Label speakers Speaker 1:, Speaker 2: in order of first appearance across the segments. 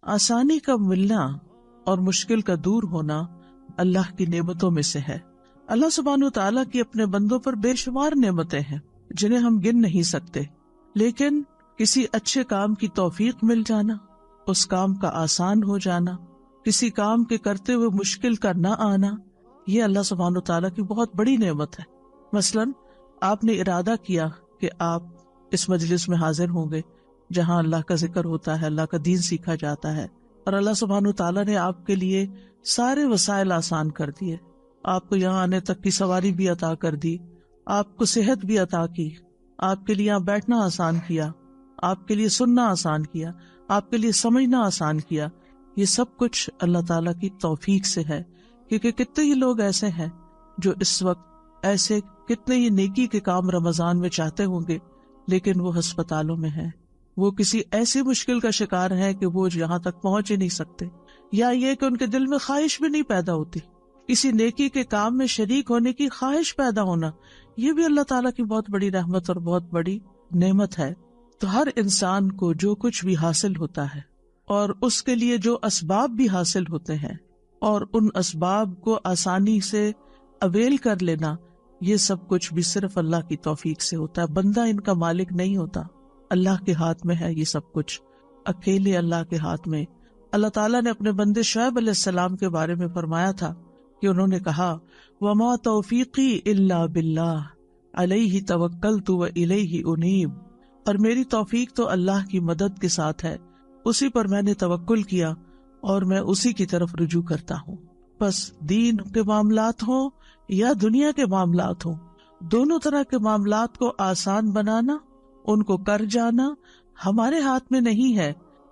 Speaker 1: آسانی کا ملنا اور مشکل کا دور ہونا اللہ کی نعمتوں میں سے ہے۔ اللہ سبحانہ و تعالیٰ کی اپنے بندوں پر بے شمار نعمتیں ہیں جنہیں ہم گن نہیں سکتے، لیکن کسی اچھے کام کی توفیق مل جانا، اس کام کا آسان ہو جانا، کسی کام کے کرتے ہوئے مشکل کا نہ آنا، یہ اللہ سبحانہ و تعالیٰ کی بہت بڑی نعمت ہے۔ مثلاً آپ نے ارادہ کیا کہ آپ اس مجلس میں حاضر ہوں گے جہاں اللہ کا ذکر ہوتا ہے، اللہ کا دین سیکھا جاتا ہے، اور اللہ سبحانہ و تعالیٰ نے آپ کے لیے سارے وسائل آسان کر دیے، آپ کو یہاں آنے تک کی سواری بھی عطا کر دی، آپ کو صحت بھی عطا کی، آپ کے لیے یہاں بیٹھنا آسان کیا، آپ کے لیے سننا آسان کیا، آپ کے لیے سمجھنا آسان کیا۔ یہ سب کچھ اللہ تعالیٰ کی توفیق سے ہے، کیونکہ کتنے ہی لوگ ایسے ہیں جو اس وقت ایسے کتنے ہی نیکی کے کام رمضان میں چاہتے ہوں گے، لیکن وہ ہسپتالوں میں ہیں، وہ کسی ایسی مشکل کا شکار ہے کہ وہ یہاں تک پہنچ ہی نہیں سکتے، یا یہ کہ ان کے دل میں خواہش بھی نہیں پیدا ہوتی، کسی نیکی کے کام میں شریک ہونے کی خواہش پیدا ہونا، یہ بھی اللہ تعالیٰ کی بہت بڑی رحمت اور بہت بڑی نعمت ہے۔ تو ہر انسان کو جو کچھ بھی حاصل ہوتا ہے اور اس کے لیے جو اسباب بھی حاصل ہوتے ہیں اور ان اسباب کو آسانی سے اویل کر لینا، یہ سب کچھ بھی صرف اللہ کی توفیق سے ہوتا ہے، بندہ ان کا مالک نہیں ہوتا، اللہ کے ہاتھ میں ہے یہ سب کچھ، اکیلے اللہ کے ہاتھ میں۔ اللہ تعالیٰ نے اپنے بندے شعیب علیہ السلام کے بارے میں فرمایا تھا کہ انہوں نے کہا وَمَا تَوْفِيقِي إِلَّا بِاللَّهِ عَلَيْهِ تَوَكَّلْتُ وَإِلَيْهِ أُنِيبُ، اور میری توفیق تو اللہ کی مدد کے ساتھ ہے، اسی پر میں نے توکل کیا اور میں اسی کی طرف رجوع کرتا ہوں۔ بس دین کے معاملات ہوں یا دنیا کے معاملات ہوں، دونوں طرح کے معاملات کو آسان بنانا، ان کو کر جانا ہمارے ہاتھ میں نہیں ہے،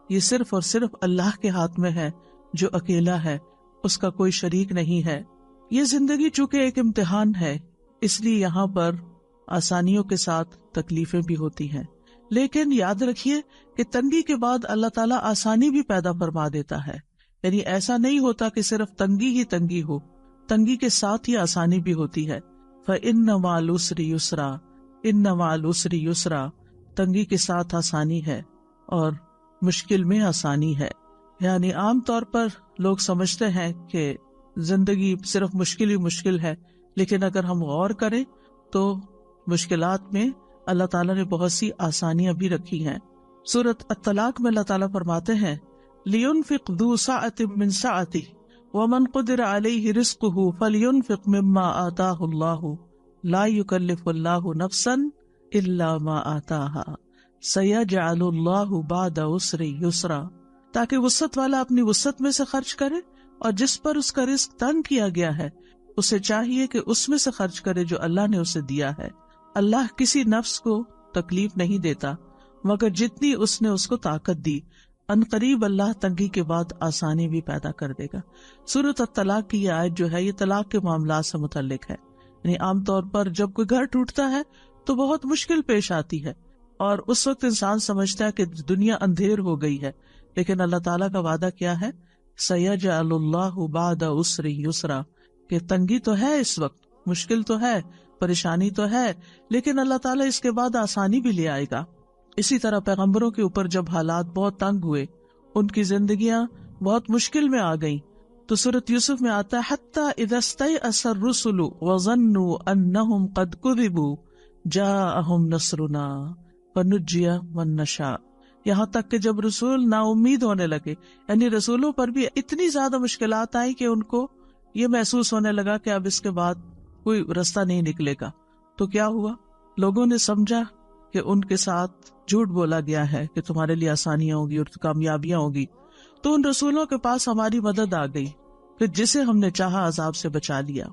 Speaker 1: یہ صرف اور صرف اللہ کے ہاتھ میں ہے جو اکیلا ہے، اس کا کوئی شریک نہیں ہے۔ یہ زندگی چونکہ ایک امتحان ہے، اس لیے یہاں پر آسانیوں کے ساتھ تکلیفیں بھی ہوتی ہیں، لیکن یاد رکھیے کہ تنگی کے بعد اللہ تعالیٰ آسانی بھی پیدا فرما دیتا ہے، یعنی ایسا نہیں ہوتا کہ صرف تنگی ہی تنگی ہو، تنگی کے ساتھ ہی آسانی بھی ہوتی ہے۔ فَإِنَّ مَعَ الْعُسْرِ يُسْرًا، إِنَّ مَعَ الْعُسْرِ يُسْرًا، تنگی کے ساتھ آسانی ہے اور مشکل میں آسانی ہے۔ یعنی عام طور پر لوگ سمجھتے ہیں کہ زندگی صرف مشکل ہی مشکل ہے، لیکن اگر ہم غور کریں تو مشکلات میں اللہ تعالیٰ نے بہت سی آسانیاں بھی رکھی ہیں۔ سورۃ الطلاق میں اللہ تعالیٰ فرماتے ہیں لِيُنْفِقْ ذُو سَعَةٍ مِّن سَعَتِهِ وَمَنْ قُدِرَ عَلَيْهِ رِزْقُهُ فَلْيُنْفِقْ مِمَّا آتَاهُ اللَّهُ لَا يُكَلِّفُ اللَّهُ نَفْسًا إِلَّا مَا آتَاهَا سَيَجْعَلُ اللَّهُ بَعْدَ عُسْرٍ يُسْرًا، تاکہ وسعت والا اپنی وسعت میں سے خرچ کرے، اور جس پر اس کا رزق تنگ کیا گیا ہے اسے چاہیے کہ اس میں سے خرچ کرے جو اللہ نے اسے دیا ہے۔ اللہ کسی نفس کو تکلیف نہیں دیتا مگر جتنی اس نے اس کو طاقت دی، ان قریب اللہ تنگی کے بعد آسانی بھی پیدا کر دے گا۔ سورۃ الطلاق کی یہ آیت جو ہے یہ طلاق کے معاملات سے متعلق ہے، یعنی عام طور پر جب کوئی گھر ٹوٹتا ہے تو بہت مشکل پیش آتی ہے، اور اس وقت انسان سمجھتا ہے کہ دنیا اندھیر ہو گئی ہے، لیکن اللہ تعالیٰ کا وعدہ کیا ہے سَيَجْعَلُ اللَّهُ بَعْدَ عُسْرٍ يُسْرًا، کہ تنگی تو ہے، اس وقت مشکل تو ہے، پریشانی تو ہے، لیکن اللہ تعالیٰ اس کے بعد آسانی بھی لے آئے گا۔ اسی طرح پیغمبروں کے اوپر جب حالات بہت تنگ ہوئے، ان کی زندگیاں بہت مشکل میں آ گئیں، تو سورۃ یوسف میں آتا ہے حَتَّى إِذَا اسْتَيْأَسَ الرُّسُلُ وَظَنُّوا أَنَّهُمْ قَدْ كُذِبُوا جَاءَهُمْ نَصْرُنَا فَنُجِّيَ مَن نَّشَاءُ، یہاں تک کہ جب رسول نا امید ہونے لگے، یعنی رسولوں پر بھی اتنی زیادہ مشکلات آئی کہ ان کو یہ محسوس ہونے لگا کہ اب اس کے بعد کوئی رستہ نہیں نکلے گا، تو کیا ہوا؟ لوگوں نے سمجھا کہ ان کے ساتھ جھوٹ بولا گیا ہے کہ تمہارے لیے آسانیاں ہوگی اور کامیابیاں ہوگی، تو ان رسولوں کے پاس ہماری مدد آ گئی، پھر جسے ہم نے چاہا عذاب سے بچا لیا۔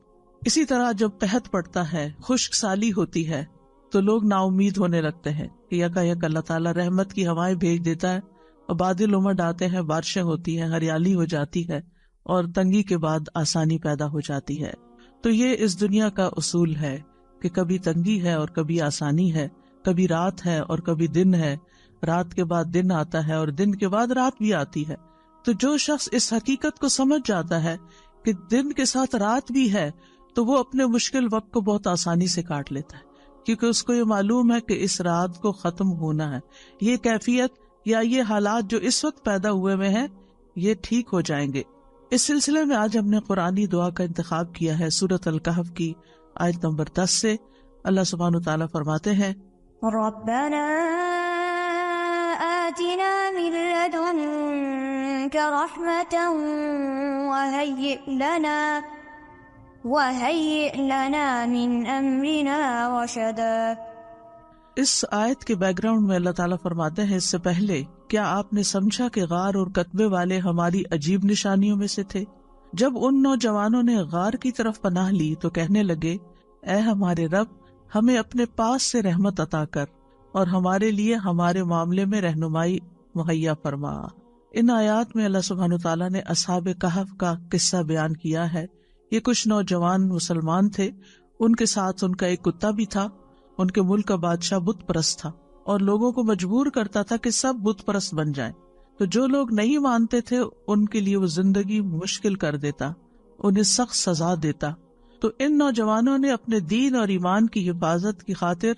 Speaker 1: اسی طرح جب قحط پڑتا ہے، خشک سالی ہوتی ہے، تو لوگ نا امید ہونے لگتے ہیں کہ یکایک اللہ تعالیٰ رحمت کی ہوائیں بھیج دیتا ہے اور بادل امڈ آتے ہیں، بارشیں ہوتی ہیں، ہریالی ہو جاتی ہے اور تنگی کے بعد آسانی پیدا ہو جاتی ہے۔ تو یہ اس دنیا کا اصول ہے کہ کبھی تنگی ہے اور کبھی آسانی ہے، کبھی رات ہے اور کبھی دن ہے، رات کے بعد دن آتا ہے اور دن کے بعد رات بھی آتی ہے۔ تو جو شخص اس حقیقت کو سمجھ جاتا ہے کہ دن کے ساتھ رات بھی ہے، تو وہ اپنے مشکل وقت کو بہت آسانی سے کاٹ لیتا ہے، کیونکہ اس کو یہ معلوم ہے کہ اس رات کو ختم ہونا ہے۔ یہ کیفیت یا یہ حالات جو اس وقت پیدا ہوئے ہوئے ہیں، یہ ٹھیک ہو جائیں گے۔ اس سلسلے میں آج ہم نے قرآنی دعا کا انتخاب کیا ہے سورۃ الکہف کی آیت نمبر 10 سے۔ اللہ سبحانہ وتعالیٰ فرماتے ہیں
Speaker 2: ربنا آتنا من لدنك رحمة وهيئ لنا من أمرنا رشدا۔
Speaker 1: اس آیت کے بیک گراؤنڈ میں اللہ تعالیٰ فرماتے ہیں اس سے پہلے کیا آپ نے سمجھا کہ غار اور کتبے والے ہماری عجیب نشانیوں میں سے تھے؟ جب ان نوجوانوں نے غار کی طرف پناہ لی تو کہنے لگے، اے ہمارے رب، ہمیں اپنے پاس سے رحمت عطا کر اور ہمارے لیے ہمارے معاملے میں رہنمائی مہیا فرما۔ ان آیات میں اللہ سبحانہ تعالیٰ نے اصحاب کہف کا قصہ بیان کیا ہے۔ یہ کچھ نوجوان مسلمان تھے، ان کے ساتھ ان کا ایک کتا بھی تھا۔ ان کے ملک کا بادشاہ بت پرست تھا اور لوگوں کو مجبور کرتا تھا کہ سب بت پرست بن جائیں، تو جو لوگ نہیں مانتے تھے ان کے لیے وہ زندگی مشکل کر دیتا، انہیں سخت سزا دیتا۔ تو ان نوجوانوں نے اپنے دین اور ایمان کی حفاظت کی خاطر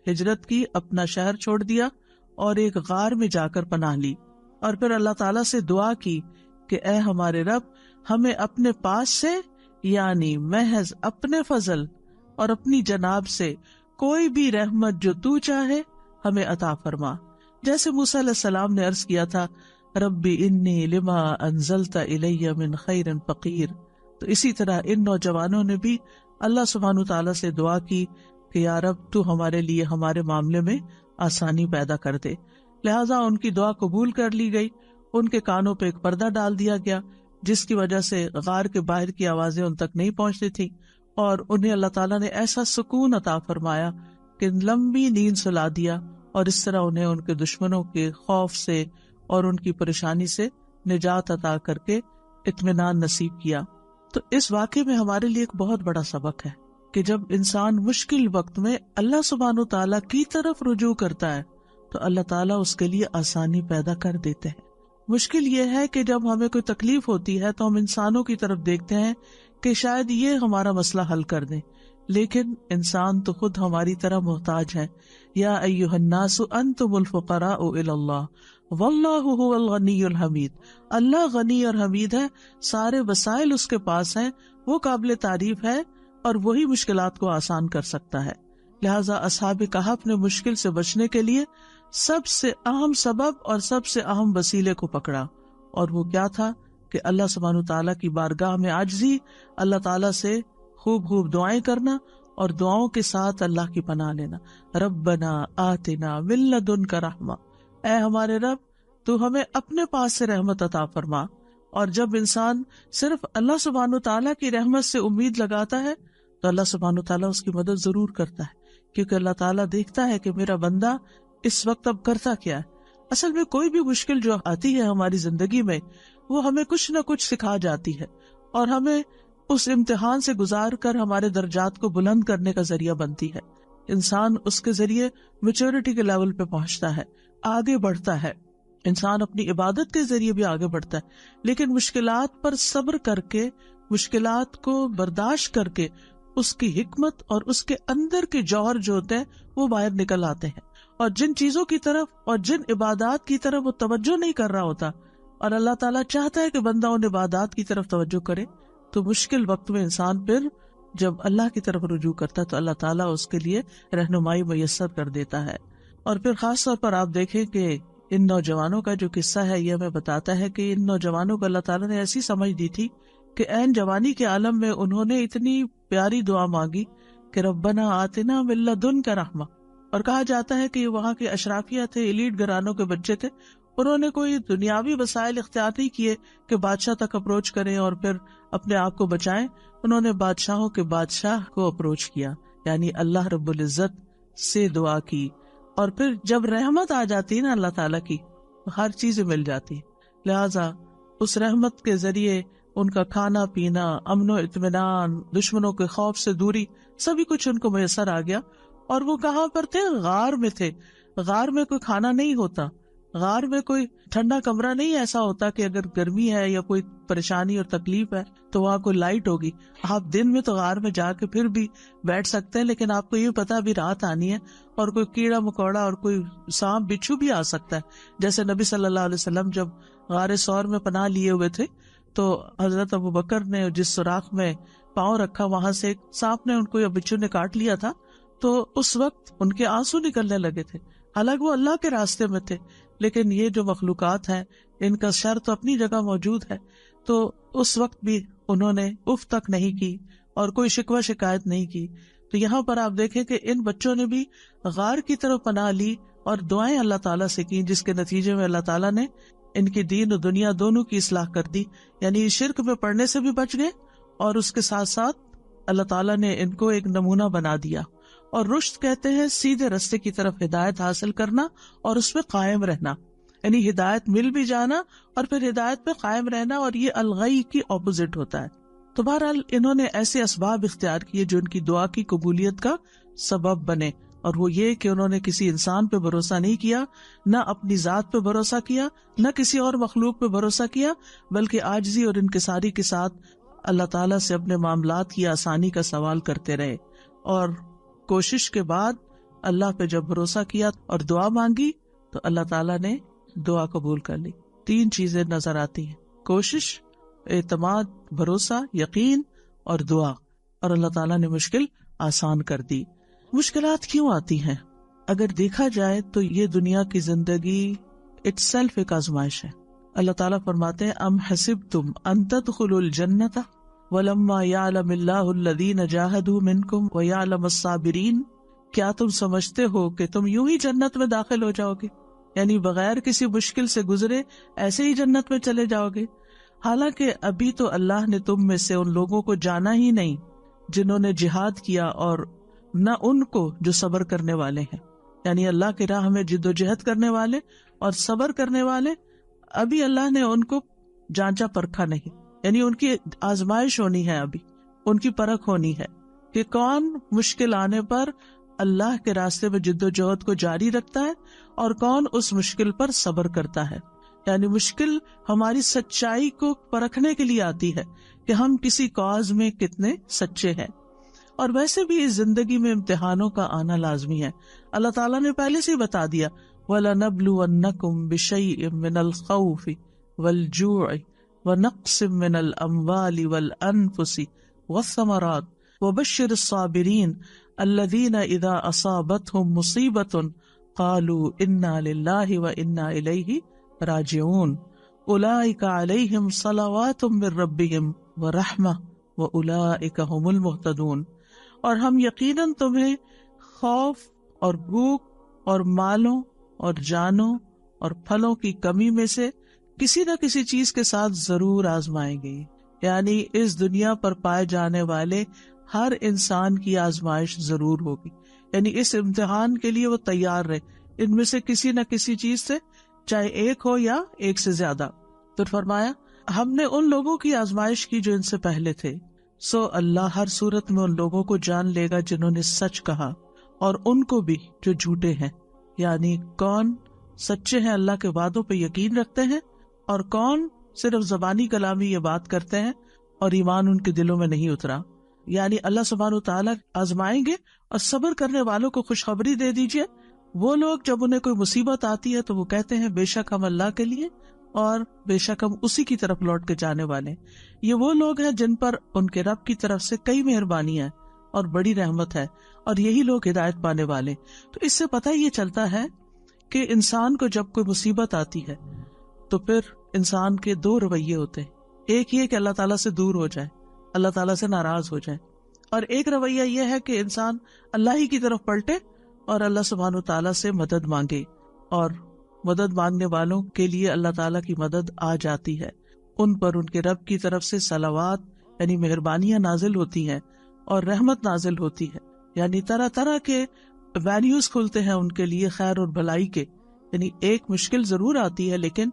Speaker 1: ہجرت کی، اپنا شہر چھوڑ دیا اور ایک غار میں جا کر پناہ لی، اور پھر اللہ تعالیٰ سے دعا کی کہ اے ہمارے رب، ہمیں اپنے پاس سے یعنی محض اپنے فضل اور اپنی جناب سے کوئی بھی رحمت جو تو چاہے ہمیں عطا فرما۔ جیسے موسیٰ علیہ السلام نے عرض کیا تھا، ربی انی لما انزلت الی من خیر فقیر، تو اسی طرح ان نوجوانوں نے بھی اللہ سبحانہ تعالیٰ سے دعا کی کہ یا رب تو ہمارے لیے ہمارے معاملے میں آسانی پیدا کر دے۔ لہٰذا ان کی دعا قبول کر لی گئی، ان کے کانوں پہ ایک پردہ ڈال دیا گیا جس کی وجہ سے غار کے باہر کی آوازیں ان تک نہیں پہنچتی تھی، اور انہیں اللہ تعالیٰ نے ایسا سکون عطا فرمایا کہ لمبی نیند سلا دیا، اور اس طرح انہیں ان کے دشمنوں کے خوف سے اور ان کی پریشانی سے نجات عطا کر کے اطمینان نصیب کیا۔ تو اس واقعے میں ہمارے لیے ایک بہت بڑا سبق ہے کہ جب انسان مشکل وقت میں اللہ سبحانہ تعالیٰ کی طرف رجوع کرتا ہے تو اللہ تعالیٰ اس کے لیے آسانی پیدا کر دیتے ہیں۔ مشکل یہ ہے کہ جب ہمیں کوئی تکلیف ہوتی ہے تو ہم انسانوں کی طرف دیکھتے ہیں کہ شاید یہ ہمارا مسئلہ حل کر دیں، لیکن انسان تو خود ہماری طرح محتاج ہے۔ یا ایھا الناس انتم الفقراء الی اللہ واللہ هو الغنی الحمید، اللہ غنی اور حمید ہے، سارے وسائل اس کے پاس ہیں، وہ قابل تعریف ہے اور وہی مشکلات کو آسان کر سکتا ہے۔ لہٰذا اصحاب کہف نے مشکل سے بچنے کے لیے سب سے اہم سبب اور سب سے اہم وسیلے کو پکڑا، اور وہ کیا تھا کہ اللہ سبحانہ تعالیٰ کی بارگاہ میں عاجزی، اللہ تعالیٰ سے خوب خوب دعائیں کرنا اور دعاؤں کے ساتھ اللہ کی پناہ لینا۔ ربنا آتنا من لدنک رحمہ، اے ہمارے رب تو ہمیں اپنے پاس سے رحمت عطا فرما۔ اور جب انسان صرف اللہ سبحانہ تعالیٰ کی رحمت سے امید لگاتا ہے تو اللہ سبحانہ تعالیٰ اس کی مدد ضرور کرتا ہے، کیونکہ اللہ تعالیٰ دیکھتا ہے کہ میرا بندہ اس وقت اب کرتا کیا ہے۔ اصل میں کوئی بھی مشکل جو آتی ہے ہماری زندگی میں وہ ہمیں کچھ نہ کچھ سکھا جاتی ہے، اور ہمیں اس امتحان سے گزار کر ہمارے درجات کو بلند کرنے کا ذریعہ بنتی ہے۔ انسان اس کے ذریعے میچورٹی کے لیول پہ پہنچتا ہے، آگے بڑھتا ہے۔ انسان اپنی عبادت کے ذریعے بھی آگے بڑھتا ہے، لیکن مشکلات پر صبر کر کے، مشکلات کو برداشت کر کے، اس کی حکمت اور اس کے اندر کے جوہر جو ہوتے ہیں وہ باہر نکل آتے ہیں، اور جن چیزوں کی طرف اور جن عبادات کی طرف وہ توجہ نہیں کر رہا ہوتا اور اللہ تعالیٰ چاہتا ہے کہ بندہ ان عبادات کی طرف توجہ کرے، تو مشکل وقت میں انسان پھر جب اللہ کی طرف رجوع کرتا ہے تو اللہ تعالیٰ اس کے لیے رہنمائی میسر کر دیتا ہے۔ اور پھر خاص طور پر آپ دیکھیں کہ ان نوجوانوں کا جو قصہ ہے یہ ہمیں بتاتا ہے کہ ان نوجوانوں کو اللہ تعالیٰ نے ایسی سمجھ دی تھی کہ عین جوانی کے عالم میں انہوں نے اتنی پیاری دعا مانگی کہ ربنا آتنا من لدنک رحمہ، اور کہا جاتا ہے کہ یہ وہاں کے اشرافیہ تھے، ایلیٹ گھرانوں کے بچے تھے، انہوں نے کوئی دنیاوی وسائل اختیار نہیں کیے کہ بادشاہ تک اپروچ کریں اور پھر اپنے آپ کو بچائیں، انہوں نے بادشاہوں کے بادشاہ کو اپروچ کیا، یعنی اللہ رب العزت سے دعا کی، اور پھر جب رحمت آ جاتی نا اللہ تعالیٰ کی، ہر چیز مل جاتی۔ لہٰذا اس رحمت کے ذریعے ان کا کھانا پینا، امن و اطمینان، دشمنوں کے خوف سے دوری، سبھی کچھ ان کو میسر آ گیا۔ اور وہ کہاں پر تھے؟ غار میں تھے۔ غار میں کوئی کھانا نہیں ہوتا، غار میں کوئی ٹھنڈا کمرہ نہیں ایسا ہوتا کہ اگر گرمی ہے یا کوئی پریشانی اور تکلیف ہے تو وہاں کوئی لائٹ ہوگی۔ آپ دن میں تو غار میں جا کے پھر بھی بیٹھ سکتے ہیں، لیکن آپ کو یہ پتا ابھی رات آنی ہے اور کوئی کیڑا مکوڑا اور کوئی سانپ بچھو بھی آ سکتا ہے۔ جیسے نبی صلی اللہ علیہ وسلم جب غار سور میں پناہ لیے ہوئے تھے، تو حضرت ابو بکر نے جس سوراخ میں پاؤں رکھا وہاں سے ایک سانپ نے ان کو یا بچھو نے کاٹ لیا تھا، تو اس وقت ان کے آنسو نکلنے لگے تھے، حالانکہ وہ اللہ کے راستے میں تھے، لیکن یہ جو مخلوقات ہیں ان کا شر تو اپنی جگہ موجود ہے، تو اس وقت بھی انہوں نے اف تک نہیں کی اور کوئی شکوہ شکایت نہیں کی۔ تو یہاں پر آپ دیکھیں کہ ان بچوں نے بھی غار کی طرف پناہ لی اور دعائیں اللہ تعالیٰ سے کی، جس کے نتیجے میں اللہ تعالیٰ نے ان کی دین و دنیا دونوں کی اصلاح کر دی، یعنی شرک میں پڑنے سے بھی بچ گئے اور اس کے ساتھ ساتھ اللہ تعالیٰ نے ان کو ایک نمونہ بنا دیا۔ اور رشد کہتے ہیں سیدھے رستے کی طرف ہدایت حاصل کرنا اور اس پہ قائم رہنا، یعنی ہدایت مل بھی جانا اور پھر ہدایت پہ قائم رہنا، اور یہ الغی کی اپوزٹ ہوتا ہے۔ تو بہرحال انہوں نے ایسے اسباب اختیار کیے جو ان کی دعا کی قبولیت کا سبب بنے، اور وہ یہ کہ انہوں نے کسی انسان پہ بھروسہ نہیں کیا، نہ اپنی ذات پہ بھروسہ کیا، نہ کسی اور مخلوق پہ بھروسہ کیا، بلکہ عاجزی اور انکساری کے ساتھ اللہ تعالیٰ سے اپنے معاملات کی آسانی کا سوال کرتے رہے، اور کوشش کے بعد اللہ پہ جب بھروسہ کیا اور دعا مانگی تو اللہ تعالیٰ نے دعا قبول کر لی۔ 3 چیزیں نظر آتی ہیں: کوشش، اعتماد، بھروسہ، یقین اور دعا، اور اللہ تعالیٰ نے مشکل آسان کر دی۔ مشکلات کیوں آتی ہیں؟ اگر دیکھا جائے تو یہ دنیا کی زندگی اٹ سیلف ایک آزمائش ہے۔ اللہ تعالیٰ فرماتے ہیں ام حسبتم ان تدخلوا الجنۃ ولما یعلم اللہ الذین جاہدوا منکم ویعلم الصابرین، کیا تم سمجھتے ہو کہ تم یوں ہی جنت میں داخل ہو جاؤ گے، یعنی بغیر کسی مشکل سے گزرے ایسے ہی جنت میں چلے جاؤ گے؟ حالانکہ ابھی تو اللہ نے تم میں سے ان لوگوں کو جانا ہی نہیں جنہوں نے جہاد کیا، اور نہ ان کو جو صبر کرنے والے ہیں، یعنی اللہ کی راہ میں جد و جہد کرنے والے اور صبر کرنے والے، ابھی اللہ نے ان کو جانچا پرکھا نہیں، یعنی ان کی آزمائش ہونی ہے، ابھی ان کی پرکھ ہونی ہے کہ کون مشکل آنے پر اللہ کے راستے میں جد و جہد کو جاری رکھتا ہے اور کون اس مشکل پر صبر کرتا ہے۔ یعنی مشکل ہماری سچائی کو پرکھنے کے لیے آتی ہے کہ ہم کسی کاز میں کتنے سچے ہیں، اور ویسے بھی اس زندگی میں امتحانوں کا آنا لازمی ہے۔ اللہ تعالیٰ نے پہلے سے ہی بتا دیا وَلَنَبْلُوَنَّكُمْ بِشَيْءٍ مِّنَ الْخَوْفِ وَالْجُوعِ وَنَقْصٍ مِّنَ الْأَمْوَالِ وَالْأَنفُسِ وَالثَّمَرَاتِ وَبَشِّرِ الصَّابِرِينَ الَّذِينَ إِذَا أَصَابَتْهُمْ مُصِيبَةٌ قَالُوا إِنَّا لِلَّهِ وَإِنَّا إِلَيْهِ راجعون اولئک علیہم صلوات من ربہم ورحمہ واولئک هم المہتدون۔ اور ہم یقیناً تمہیں خوف اور بھوک اور مالوں اور جانوں اور پھلوں کی کمی میں سے کسی نہ کسی چیز کے ساتھ ضرور آزمائیں گے، یعنی اس دنیا پر پائے جانے والے ہر انسان کی آزمائش ضرور ہوگی، یعنی اس امتحان کے لیے وہ تیار رہے، ان میں سے کسی نہ کسی چیز سے، چاہے ایک ہو یا ایک سے زیادہ۔ پھر فرمایا ہم نے ان لوگوں کی آزمائش کی جو ان سے پہلے تھے، سو اللہ ہر صورت میں ان لوگوں کو جان لے گا جنہوں نے سچ کہا، اور ان کو بھی جو جھوٹے ہیں، یعنی کون سچے ہیں، اللہ کے وعدوں پہ یقین رکھتے ہیں، اور کون صرف زبانی کلامی یہ بات کرتے ہیں اور ایمان ان کے دلوں میں نہیں اترا۔ یعنی اللہ سبحانہ وتعالیٰ آزمائیں گے، اور صبر کرنے والوں کو خوشخبری دے دیجئے۔ وہ لوگ جب انہیں کوئی مصیبت آتی ہے تو وہ کہتے ہیں بے شک ہم اللہ کے لیے اور بے شک ہم اسی کی طرف لوٹ کے جانے والے ہیں۔ یہ وہ لوگ ہیں جن پر ان کے رب کی طرف سے کئی مہربانی ہے اور بڑی رحمت ہے، اور یہی لوگ ہدایت پانے والے۔ تو اس سے پتہ یہ چلتا ہے کہ انسان کو جب کوئی مصیبت آتی ہے تو پھر انسان کے 2 رویے ہوتے ہیں، ایک یہ کہ اللہ تعالیٰ سے دور ہو جائے، اللہ تعالیٰ سے ناراض ہو جائے، اور ایک رویہ یہ ہے کہ انسان اللہ ہی کی طرف پلٹے اور اللہ سبحانہ تعالیٰ سے مدد مانگے، اور مدد مانگنے والوں کے لیے اللہ تعالیٰ کی مدد آ جاتی ہے، ان پر ان کے رب کی طرف سے صلوات یعنی مہربانیاں نازل ہوتی ہیں اور رحمت نازل ہوتی ہے، یعنی طرح طرح کے ویلیوز کھلتے ہیں ان کے لیے خیر اور بھلائی کے۔ یعنی ایک مشکل ضرور آتی ہے لیکن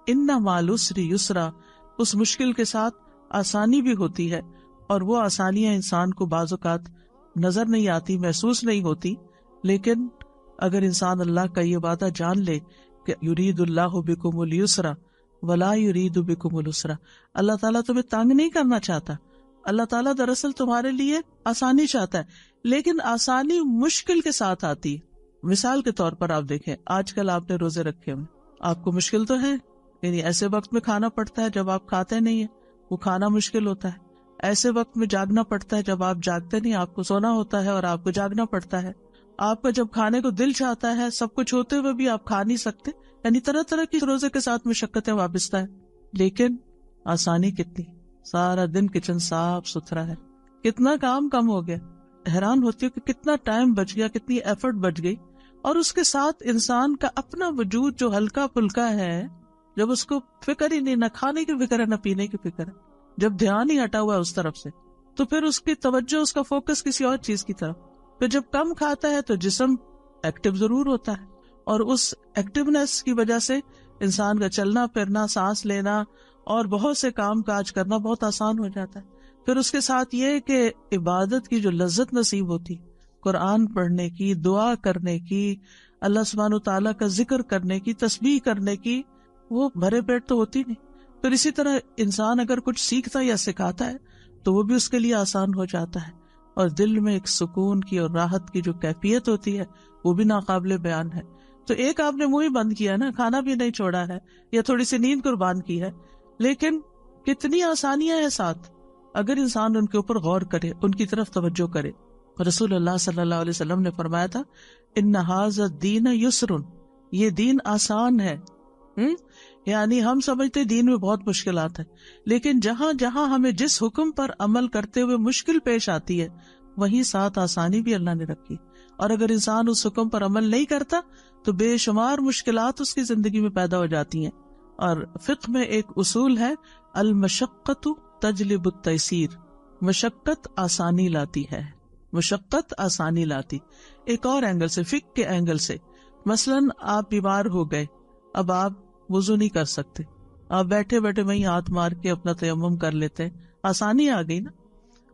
Speaker 1: ان مع العسر یسرا، اس مشکل کے ساتھ آسانی بھی ہوتی ہے، اور وہ آسانیاں انسان کو بعض اوقات نظر نہیں آتی، محسوس نہیں ہوتی، لیکن اگر انسان اللہ کا یہ وعدہ جان لے کہ یرید اللہ بکم اليسر ولا یرید بکم العسر، اللہ تعالیٰ تمہیں تنگ نہیں کرنا چاہتا، اللہ تعالیٰ دراصل تمہارے لیے آسانی چاہتا ہے، لیکن آسانی مشکل کے ساتھ آتی ہے۔ مثال کے طور پر آپ دیکھیں، آج کل آپ نے روزے رکھے ہوئے، آپ کو مشکل تو ہے، یعنی ایسے وقت میں کھانا پڑتا ہے جب آپ کھاتے نہیں ہیں، وہ کھانا مشکل ہوتا ہے. ایسے وقت میں جاگنا پڑتا ہے جب آپ جاگتے نہیں، آپ کو سونا ہوتا ہے اور آپ کو جاگنا پڑتا ہے. آپ کا جب کھانے کو دل چاہتا ہے، سب کچھ ہوتے ہوئے بھی آپ کھا نہیں سکتے. یعنی طرح طرح کی روزے کے ساتھ مشقتیں وابستہ ہیں. لیکن آسانی کتنی، سارا دن کچن صاف ستھرا ہے، کتنا کام کم ہو گیا. حیران ہوتی ہوں کہ کتنا ٹائم بچ گیا، کتنی ایفرٹ بچ گئی. اور اس کے ساتھ انسان کا اپنا وجود جو ہلکا پھلکا ہے، جب اس کو فکر ہی نہیں، نہ کھانے کی فکر ہے نہ پینے کی فکر ہے، جب دھیان ہی ہٹا ہوا ہے اس طرف سے، تو پھر اس کی توجہ، اس کا فوکس کسی اور چیز کی طرف. پھر جب کم کھاتا ہے تو جسم ایکٹیو ضرور ہوتا ہے، اور اس ایکٹیونیس کی وجہ سے انسان کا چلنا پھرنا، سانس لینا اور بہت سے کام کاج کرنا بہت آسان ہو جاتا ہے. پھر اس کے ساتھ یہ کہ عبادت کی جو لذت نصیب ہوتی، قرآن پڑھنے کی، دعا کرنے کی، اللہ سبحانہ تعالیٰ کا ذکر کرنے کی، تسبیح کرنے کی، وہ بھرے پیٹ تو ہوتی نہیں. پھر اسی طرح انسان اگر کچھ سیکھتا یا سکھاتا ہے تو وہ بھی اس کے لیے آسان ہو جاتا ہے، اور دل میں ایک سکون کی اور راحت کی جو کیفیت ہوتی ہے وہ بھی ناقابل بیان ہے. تو ایک آپ نے منہ ہی بند کیا نا، کھانا بھی نہیں چھوڑا ہے یا تھوڑی سی نیند قربان کی ہے، لیکن کتنی آسانیاں ہیں ساتھ اگر انسان ان کے اوپر غور کرے، ان کی طرف توجہ کرے. رسول اللہ صلی اللہ علیہ وسلم نے فرمایا تھا، ان ھذا الدین یسر، یہ دین آسان ہے. یعنی ہم سمجھتے دین میں بہت مشکلات ہیں، لیکن جہاں جہاں ہمیں جس حکم پر عمل کرتے ہوئے مشکل پیش آتی ہے، وہیں ساتھ آسانی بھی اللہ نے رکھی. اور اگر انسان اس حکم پر عمل نہیں کرتا تو بے شمار مشکلات اس کی زندگی میں پیدا ہو جاتی ہیں. اور فقہ میں ایک اصول ہے، المشقت تجلب التیسیر، مشقت آسانی لاتی ہے، مشقت آسانی لاتی. ایک اور اینگل سے، فقہ کے اینگل سے، مثلاً آپ بیمار ہو گئے، اب آپ وضو نہیں کر سکتے، آپ بیٹھے بیٹھے وہیں ہاتھ مار کے اپنا تیمم کر لیتے ہیں، آسانی آ گئی نا.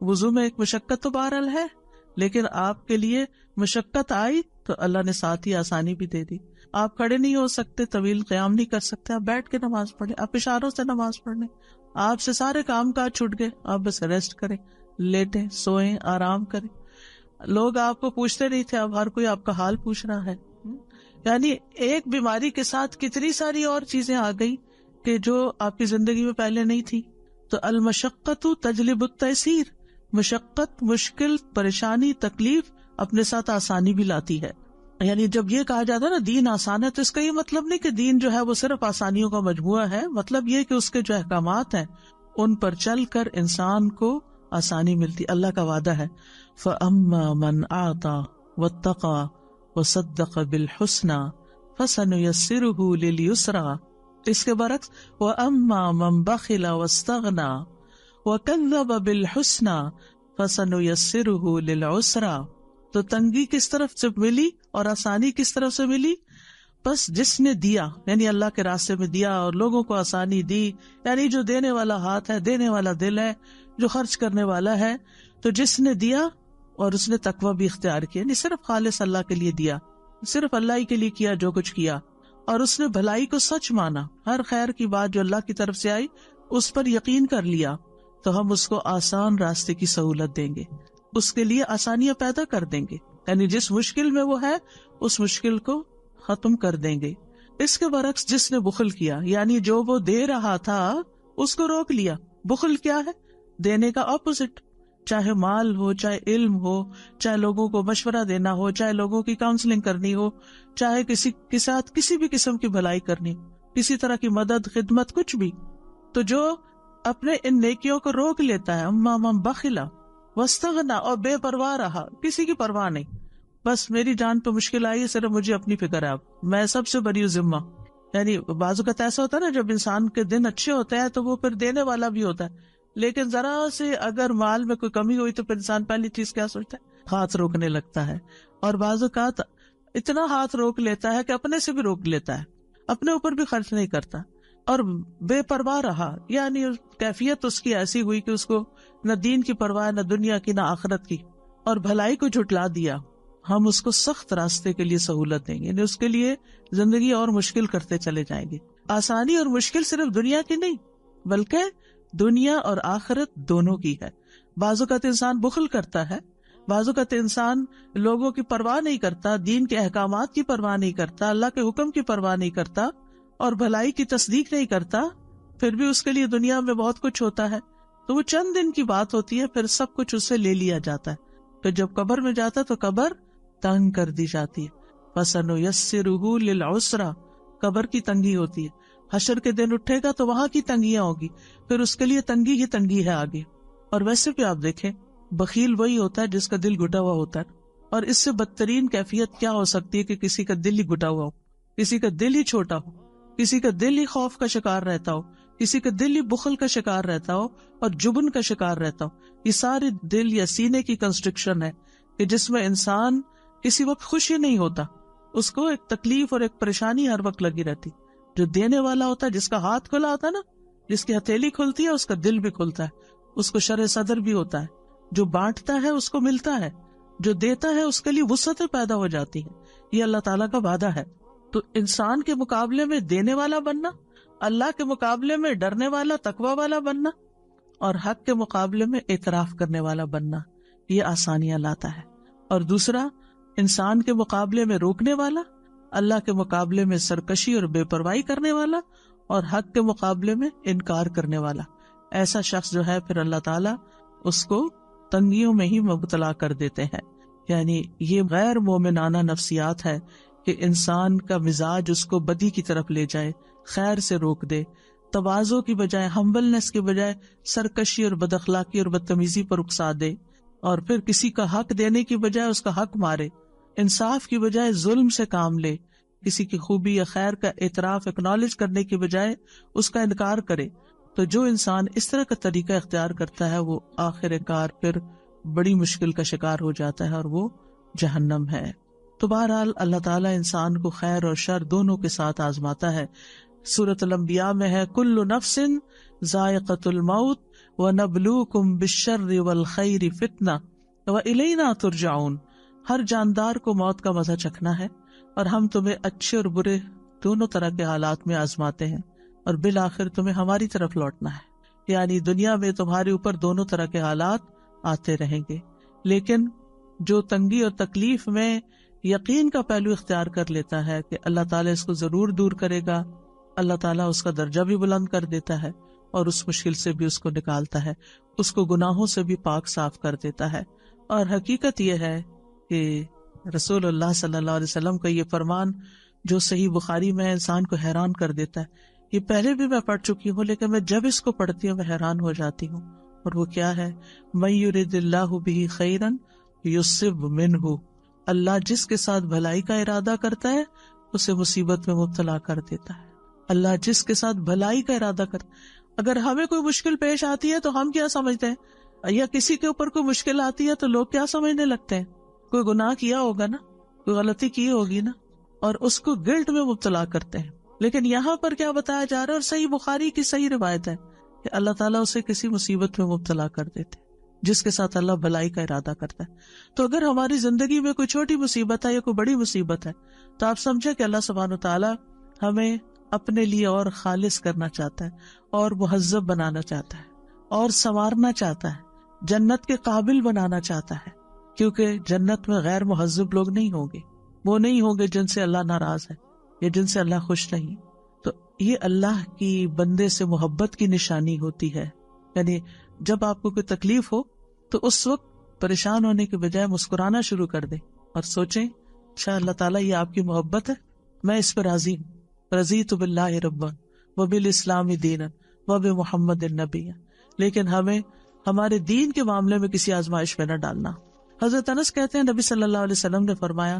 Speaker 1: وضو میں ایک مشقت تو بہرحال ہے، لیکن آپ کے لیے مشقت آئی تو اللہ نے ساتھ ہی آسانی بھی دے دی. آپ کھڑے نہیں ہو سکتے، طویل قیام نہیں کر سکتے، آپ بیٹھ کے نماز پڑھیں، آپ اشاروں سے نماز پڑھیں، آپ سے سارے کام کاج چھوٹ گئے، آپ بس ریسٹ کریں، لیٹیں، سوئیں، آرام کریں. لوگ آپ کو پوچھتے نہیں تھے، اب ہر کوئی آپ کا حال پوچھ رہا ہے. یعنی ایک بیماری کے ساتھ کتنی ساری اور چیزیں آ گئی کہ جو آپ کی زندگی میں پہلے نہیں تھی. تو المشقت تجلب التیسیر، مشقت، مشکل، پریشانی، تکلیف اپنے ساتھ آسانی بھی لاتی ہے. یعنی جب یہ کہا جاتا ہے نا دین آسان ہے، تو اس کا یہ مطلب نہیں کہ دین جو ہے وہ صرف آسانیوں کا مجموعہ ہے. مطلب یہ کہ اس کے جو احکامات ہیں ان پر چل کر انسان کو آسانی ملتی. اللہ کا وعدہ ہے، فَأَمَّا مَنْ أَعْطَى وَاتَّقَى وَصَدَّقَ بِالْحُسْنَى فَسَنُيَسِّرُهُ لِلْيُسْرَى. اس کے برعکس وَأَمَّا مَنْ بَخِلَ وَاسْتَغْنَى وَكَذَّبَ بِالْحُسْنَى فَسَنُيَسِّرُهُ لِلْعُسْرَى. تو تنگی کس طرف سے ملی اور آسانی کس طرف سے ملی؟ بس جس نے دیا، یعنی اللہ کے راستے میں دیا اور لوگوں کو آسانی دی، یعنی جو دینے والا ہاتھ ہے، دینے والا دل ہے، جو خرچ کرنے والا ہے، تو جس نے دیا اور اس نے تقوی بھی اختیار کیا، یعنی صرف خالص اللہ کے لیے دیا، صرف اللہ ہی کے لیے کیا جو کچھ کیا، اور اس نے بھلائی کو سچ مانا، ہر خیر کی بات جو اللہ کی طرف سے آئی اس پر یقین کر لیا، تو ہم اس کو آسان راستے کی سہولت دیں گے، اس کے لیے آسانیاں پیدا کر دیں گے. یعنی جس مشکل میں وہ ہے اس مشکل کو ختم کر دیں گے. اس کے برعکس جس نے بخل کیا، یعنی جو وہ دے رہا تھا اس کو روک لیا. بخل کیا ہے؟ دینے کا اپوزٹ، چاہے مال ہو، چاہے علم ہو، چاہے لوگوں کو مشورہ دینا ہو، چاہے لوگوں کی کاؤنسلنگ کرنی ہو، چاہے کسی کے ساتھ کسی بھی قسم کی بھلائی کرنی، کسی طرح کی مدد، خدمت، کچھ بھی. تو جو اپنے ان نیکیوں کو روک لیتا ہے، اما من بخلا واستغنا، اور بے پرواہ رہا، کسی کی پرواہ نہیں، بس میری جان پہ مشکل آئی ہے، صرف مجھے اپنی فکر ہے، اب میں سب سے بری ذمہ. یعنی بعض اوقات ایسا ہوتا ہے نا، جب انسان کے دن اچھے ہوتے ہیں تو وہ پھر دینے والا بھی ہوتا ہے، لیکن ذرا سے اگر مال میں کوئی کمی ہوئی تو پھر انسان پہلی چیز کیا سوچتا ہے؟ ہاتھ روکنے لگتا ہے. اور بعض اوقات اتنا ہاتھ روک لیتا ہے کہ اپنے سے بھی روک لیتا ہے، اپنے اوپر بھی خرچ نہیں کرتا، اور بے پرواہ رہا. یعنی کیفیت اس کی ایسی ہوئی کہ اس کو نہ دین کی پرواہ، نہ دنیا کی، نہ آخرت کی، اور بھلائی کو جھٹلا دیا. ہم اس کو سخت راستے کے لیے سہولت دیں گے، یعنی اس کے لیے زندگی اور مشکل کرتے چلے جائیں گے. آسانی اور مشکل صرف دنیا کی نہیں بلکہ دنیا اور آخرت دونوں کی ہے. بعض اوقات انسان بخل کرتا ہے، بعض اوقات انسان لوگوں کی پرواہ نہیں کرتا، دین کے احکامات کی پرواہ نہیں کرتا، اللہ کے حکم کی پرواہ نہیں کرتا، اور بھلائی کی تصدیق نہیں کرتا، پھر بھی اس کے لیے دنیا میں بہت کچھ ہوتا ہے، تو وہ چند دن کی بات ہوتی ہے، پھر سب کچھ اس سے لے لیا جاتا ہے، پھر جب قبر میں جاتا ہے تو قبر تنگ کر دی جاتی ہے۔ فَسَنُيَسِّرُهُ لِلْعُسْرَى، قبر کی تنگی ہوتی ہے، حشر کے دن اٹھے گا تو وہاں کی تنگیاں ہوگی، پھر اس کے لیے تنگی ہی تنگی ہے آگے۔ اور ویسے بھی آپ دیکھیں، بخیل وہی ہوتا ہے جس کا دل گھٹا ہوا ہوتا ہے، اور اس سے بدترین کیفیت کیا ہو سکتی ہے کہ کسی کا دل ہی گھٹا ہوا ہو، کسی کا دل ہی چھوٹا ہو، کسی کا دل ہی خوف کا شکار رہتا ہو، کسی کا دل ہی بخل کا شکار رہتا ہو اور جبن کا شکار رہتا ہو۔ یہ سارے دل یا سینے کی کنسٹرکشن ہے کہ جس میں انسان کسی وقت خوشی نہیں ہوتا، اس کو ایک تکلیف اور ایک پریشانی ہر وقت لگی رہتی۔ جو دینے والا ہوتا ہے، جس کا ہاتھ کھلا ہوتا ہے نا، جس کی ہتھیلی کھلتی ہے اس کا دل بھی کھلتا ہے، اس کو شرح صدر بھی ہوتا ہے۔ جو بانٹتا ہے اس کو ملتا ہے، جو دیتا ہے اس کے لیے وسعتیں پیدا ہو جاتی ہیں۔ یہ اللہ تعالیٰ کا وعدہ ہے۔ تو انسان کے مقابلے میں دینے والا بننا، اللہ کے مقابلے میں ڈرنے والا تقوی والا بننا، اور حق کے مقابلے میں اعتراف کرنے والا بننا، یہ آسانیاں لاتا ہے۔ اور دوسرا، انسان کے مقابلے میں روکنے والا، اللہ کے مقابلے میں سرکشی اور بے پرواہی کرنے والا، اور حق کے مقابلے میں انکار کرنے والا۔ ایسا شخص جو ہے پھر اللہ تعالیٰ اس کو تنگیوں میں ہی مبتلا کر دیتے ہیں۔ یعنی یہ غیر مومنانہ نفسیات ہے کہ انسان کا مزاج اس کو بدی کی طرف لے جائے، خیر سے روک دے، تواضع کی بجائے، ہمبلنس کی بجائے سرکشی اور بد اخلاقی اور بدتمیزی پر اکسا دے، اور پھر کسی کا حق دینے کی بجائے اس کا حق مارے، انصاف کی بجائے ظلم سے کام لے، کسی کی خوبی یا خیر کا اعتراف اکنالج کرنے کی بجائے اس کا انکار کرے۔ تو جو انسان اس طرح کا طریقہ اختیار کرتا ہے وہ آخر کار پھر بڑی مشکل کا شکار ہو جاتا ہے، اور وہ جہنم ہے۔ تو بہرحال اللہ تعالیٰ انسان کو خیر اور شر دونوں کے ساتھ آزماتا ہے۔ سورۃ الانبیاء میں ہے، کل نفس ذائقۃ الموت ونبلوکم بالشر والخیر فتنہ والینا ترجعون۔ ہر جاندار کو موت کا مزہ چکھنا ہے، اور ہم تمہیں اچھے اور برے دونوں طرح کے حالات میں آزماتے ہیں، اور بالآخر تمہیں ہماری طرف لوٹنا ہے۔ یعنی دنیا میں تمہارے اوپر دونوں طرح کے حالات آتے رہیں گے، لیکن جو تنگی اور تکلیف میں یقین کا پہلو اختیار کر لیتا ہے کہ اللہ تعالیٰ اس کو ضرور دور کرے گا، اللہ تعالیٰ اس کا درجہ بھی بلند کر دیتا ہے، اور اس مشکل سے بھی اس کو نکالتا ہے، اس کو گناہوں سے بھی پاک صاف کر دیتا ہے۔ اور حقیقت یہ ہے کہ رسول اللہ صلی اللہ علیہ وسلم کا یہ فرمان جو صحیح بخاری میں انسان کو حیران کر دیتا ہے، یہ پہلے بھی میں پڑھ چکی ہوں، لیکن میں جب اس کو پڑھتی ہوں میں حیران ہو جاتی ہوں۔ اور وہ کیا ہے؟ مَن یُرِدِ اللَّهُ بِهِ خَيْرًا یُصِبْ مِنْهُ، اللہ جس کے ساتھ بھلائی کا ارادہ کرتا ہے اسے مصیبت میں مبتلا کر دیتا ہے۔ اللہ جس کے ساتھ بھلائی کا ارادہ کرتا، اگر ہمیں کوئی مشکل پیش آتی ہے تو ہم کیا سمجھتے ہیں، یا کسی کے اوپر کوئی مشکل آتی ہے تو لوگ کیا سمجھنے لگتے ہیں؟ کوئی گناہ کیا ہوگا نا، کوئی غلطی کی ہوگی نا، اور اس کو گلٹ میں مبتلا کرتے ہیں۔ لیکن یہاں پر کیا بتایا جا رہا ہے، اور صحیح بخاری کی صحیح روایت ہے کہ اللہ تعالیٰ اسے کسی مصیبت میں مبتلا کر دیتے جس کے ساتھ اللہ بھلائی کا ارادہ کرتا ہے۔ تو اگر ہماری زندگی میں کوئی چھوٹی مصیبت ہے یا کوئی بڑی مصیبت ہے تو آپ سمجھیں کہ اللہ سبحانہ وتعالیٰ ہمیں اپنے لیے اور خالص کرنا چاہتا ہے، اور مہذب بنانا چاہتا ہے، اور سنوارنا چاہتا ہے، جنت کے قابل بنانا چاہتا ہے، کیونکہ جنت میں غیر مہذب لوگ نہیں ہوں گے، وہ نہیں ہوں گے جن سے اللہ ناراض ہے یا جن سے اللہ خوش نہیں۔ تو یہ اللہ کی بندے سے محبت کی نشانی ہوتی ہے۔ یعنی جب آپ کو کوئی تکلیف ہو تو اس وقت پریشان ہونے کے بجائے مسکرانا شروع کر دیں اور سوچیں اچھا اللہ تعالیٰ یہ آپ کی محبت ہے، میں اس پہ راضی ہوں، رضیت باللہ ربا وبالاسلام دینا وبمحمد النبی۔ لیکن ہمیں ہمارے دین کے معاملے میں کسی آزمائش میں نہ ڈالنا۔ حضرت انس کہتے ہیں نبی صلی اللہ علیہ وسلم نے فرمایا،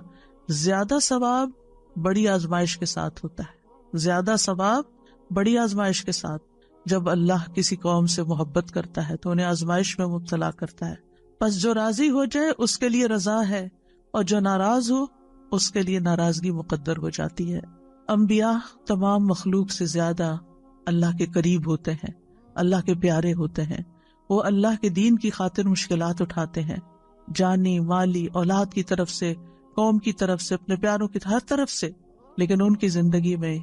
Speaker 1: زیادہ ثواب بڑی آزمائش کے ساتھ ہوتا ہے، زیادہ ثواب بڑی آزمائش کے ساتھ۔ جب اللہ کسی قوم سے محبت کرتا ہے تو انہیں آزمائش میں مبتلا کرتا ہے، پس جو راضی ہو جائے اس کے لیے رضا ہے، اور جو ناراض ہو اس کے لیے ناراضگی مقدر ہو جاتی ہے۔ انبیاء تمام مخلوق سے زیادہ اللہ کے قریب ہوتے ہیں، اللہ کے پیارے ہوتے ہیں، وہ اللہ کے دین کی خاطر مشکلات اٹھاتے ہیں، جانی مالی اولاد کی طرف سے، قوم کی طرف سے، اپنے پیاروں کی ہر طرف سے۔ لیکن ان کی زندگی میں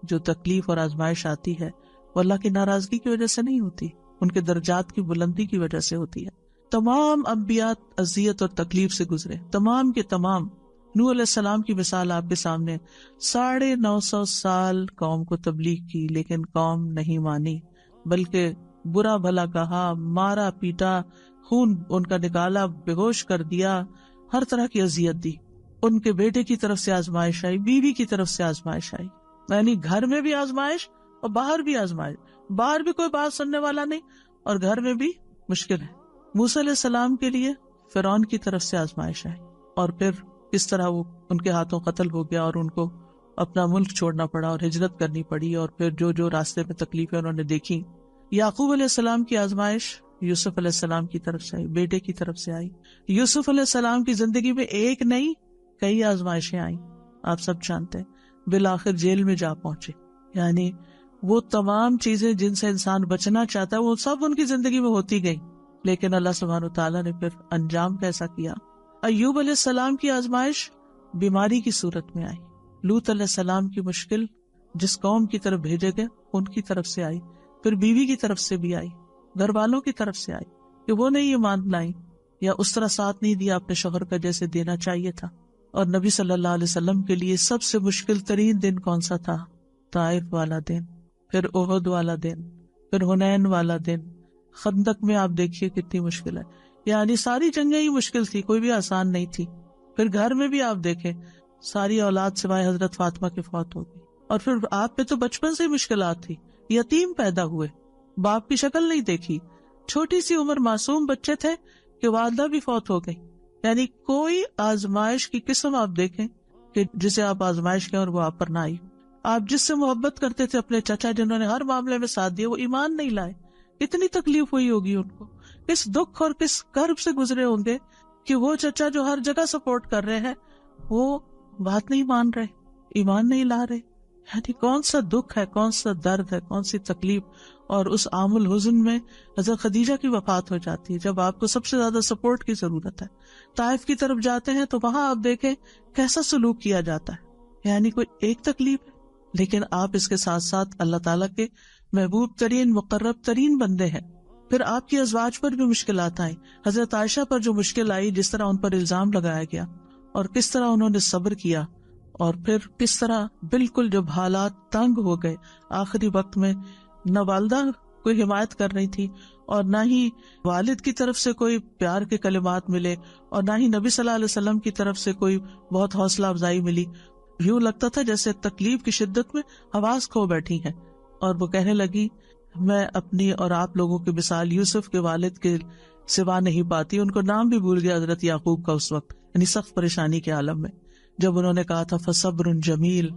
Speaker 1: جو تکلیف اور آزمائش آتی ہے وہ اللہ کی ناراضگی کی وجہ سے نہیں ہوتی، ان کے درجات کی بلندی کی وجہ سے ہوتی ہے۔ تمام انبیاء اذیت اور تکلیف سے گزرے، تمام کے تمام، نوح علیہ السلام کی مثال آپ کے سامنے، 950 سال قوم کو تبلیغ کی لیکن قوم نہیں مانی، بلکہ برا بھلا کہا، مارا پیٹا، خون ان کا نکالا، بے ہوش کر دیا، ہر طرح کی اذیت دی. ان کے بیٹے کی طرف سے آزمائش آئی، بیوی کی طرف سے آزمائش آئی، یعنی گھر میں بھی آزمائش اور باہر بھی آزمائش. باہر بھی کوئی بات سننے والا نہیں اور گھر میں بھی مشکل ہے. موسیٰ علیہ السلام کے لیے فرعون کی طرف سے آزمائش آئی، اور پھر کس طرح وہ ان کے ہاتھوں قتل ہو گیا اور ان کو اپنا ملک چھوڑنا پڑا اور ہجرت کرنی پڑی، اور پھر جو راستے میں تکلیفیں انہوں نے دیکھی. یعقوب علیہ السلام کی آزمائش یوسف علیہ السلام کی طرف سے آئی، بیٹے کی طرف سے آئی. یوسف علیہ السلام کی زندگی میں ایک نہیں کئی آزمائشیں آئیں، آپ سب جانتے ہیں. بالآخر جیل میں جا پہنچے، یعنی وہ تمام چیزیں جن سے انسان بچنا چاہتا ہے وہ سب ان کی زندگی میں ہوتی گئی، لیکن اللہ سبحانہ وتعالیٰ نے پھر انجام کیسا کیا. ایوب علیہ السلام کی آزمائش بیماری کی صورت میں آئی. لوط علیہ السلام کی مشکل جس قوم کی طرف بھیجے گئے ان کی طرف سے آئی، پھر بیوی کی طرف سے بھی آئی، گھر والوں کی طرف سے آئی کہ وہ نہیں ایمان لائیں یا اس طرح ساتھ نہیں دیا اپنے شوہر کا جیسے دینا چاہیے تھا. اور نبی صلی اللہ علیہ وسلم کے لیے سب سے مشکل ترین دن کون سا تھا؟ طائف والا دن، پھر احد والا دن، پھر حنین والا دن. خندق میں آپ دیکھیے کتنی مشکل ہے، یعنی ساری جنگیں ہی مشکل تھی، کوئی بھی آسان نہیں تھی. پھر گھر میں بھی آپ دیکھیں ساری اولاد سوائے حضرت فاطمہ کے فوت ہو گئی، اور پھر آپ پہ تو بچپن سے مشکلات تھی، یتیم پیدا ہوئے، باپ کی شکل نہیں دیکھی، چھوٹی سی عمر معصوم بچے تھے کہ والدہ بھی فوت ہو گئی. یعنی کوئی آزمائش کی قسم آپ دیکھیں کہ جسے آپ آزمائش کہیں اور وہ آپ پر نہ آئی. آپ جس سے محبت کرتے تھے اپنے چچا جنہوں نے ہر معاملے میں ساتھ دیا، وہ ایمان نہیں لائے، اتنی تکلیف ہوئی ہوگی ان کو، کس دکھ اور کس کرب سے گزرے ہوں گے کہ وہ چچا جو ہر جگہ سپورٹ کر رہے ہیں وہ بات نہیں مان رہے، ایمان نہیں لا رہے. یعنی کون سا دکھ ہے، کون سا درد ہے، کون سی تکلیف. اور اس عام الحزن میں حضرت خدیجہ کی وفات ہو جاتی ہے جب آپ کو سب سے زیادہ سپورٹ کی ضرورت ہے. طائف کی طرف جاتے ہیں تو وہاں آپ دیکھیں کیسا سلوک کیا جاتا ہے، یعنی کوئی ایک تکلیف ہے لیکن آپ اس کے ساتھ ساتھ اللہ تعالیٰ کے محبوب ترین مقرب ترین بندے ہیں. پھر آپ کی ازواج پر بھی مشکلات آئیں. حضرت عائشہ پر جو مشکل آئی، جس طرح ان پر الزام لگایا گیا اور کس طرح انہوں نے صبر کیا، اور پھر کس طرح بالکل جب حالات تنگ ہو گئے آخری وقت میں، نہ والدہ کوئی حمایت کر رہی تھی اور نہ ہی والد کی طرف سے کوئی پیار کے کلمات ملے اور نہ ہی نبی صلی اللہ علیہ وسلم کی طرف سے کوئی بہت حوصلہ افزائی ملی. یوں لگتا تھا جیسے تکلیف کی شدت میں حواس کھو بیٹھی ہیں. اور وہ کہنے لگی میں اپنی اور آپ لوگوں کی مثال یوسف کے والد کے سوا نہیں پاتی. ان کو نام بھی بھول گیا حضرت یعقوب کا اس وقت، یعنی سخت پریشانی کے عالم میں، جب انہوں نے کہا تھا فصبر جمیل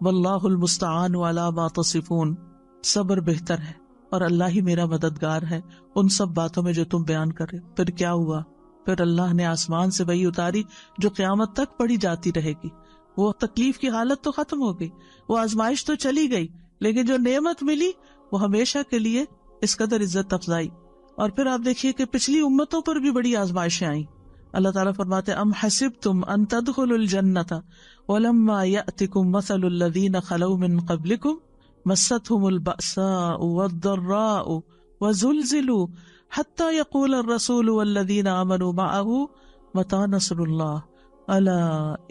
Speaker 1: واللہ المستعان علی ما تصفون، صبر بہتر ہے اور اللہ ہی میرا مددگار ہے ان سب باتوں میں جو تم بیان کر رہے. پھر کیا ہوا؟ پھر اللہ نے آسمان سے وحی اتاری جو قیامت تک پڑھی جاتی رہے گی. وہ تکلیف کی حالت تو ختم ہو گئی، وہ آزمائش تو چلی گئی، لیکن جو نعمت ملی وہ ہمیشہ کے لیے اس قدر عزت افزائی. اور پھر آپ دیکھیے کہ پچھلی امتوں پر بھی بڑی آزمائشیں آئیں. اللہ تعالیٰ فرماتے ام حسبتم ان تدخلوا الجنۃ ولما یأتکم مثل الذین خلوا من قبلکم مستهم البأساء والضراء وزلزلوا حتى يقول الرسول والذین آمنوا معه متى نصر اللہ الا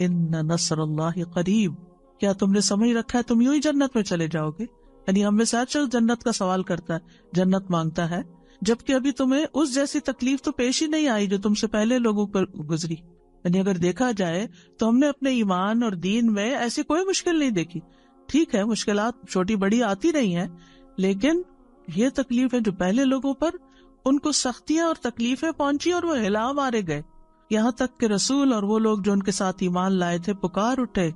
Speaker 1: ان نصر اللہ قریب. کیا تم نے سمجھ رکھا ہے تم یوں ہی جنت میں چلے جاؤ گے؟ یعنی ہم میں سے ہر شخص جنت کا سوال کرتا ہے، جنت مانگتا ہے، جبکہ ابھی تمہیں اس جیسی تکلیف تو پیش ہی نہیں آئی جو تم سے پہلے لوگوں پر گزری. یعنی اگر دیکھا جائے تو ہم نے اپنے ایمان اور دین میں ایسی کوئی مشکل نہیں دیکھی. ٹھیک ہے مشکلات چھوٹی بڑی آتی رہی ہیں، لیکن یہ تکلیف ہے جو پہلے لوگوں پر ان کو سختیاں اور تکلیفیں پہنچی اور وہ ہلا مارے گئے، یہاں تک کہ رسول اور وہ لوگ جو ان کے ساتھ ایمان لائے تھے پکار اٹھے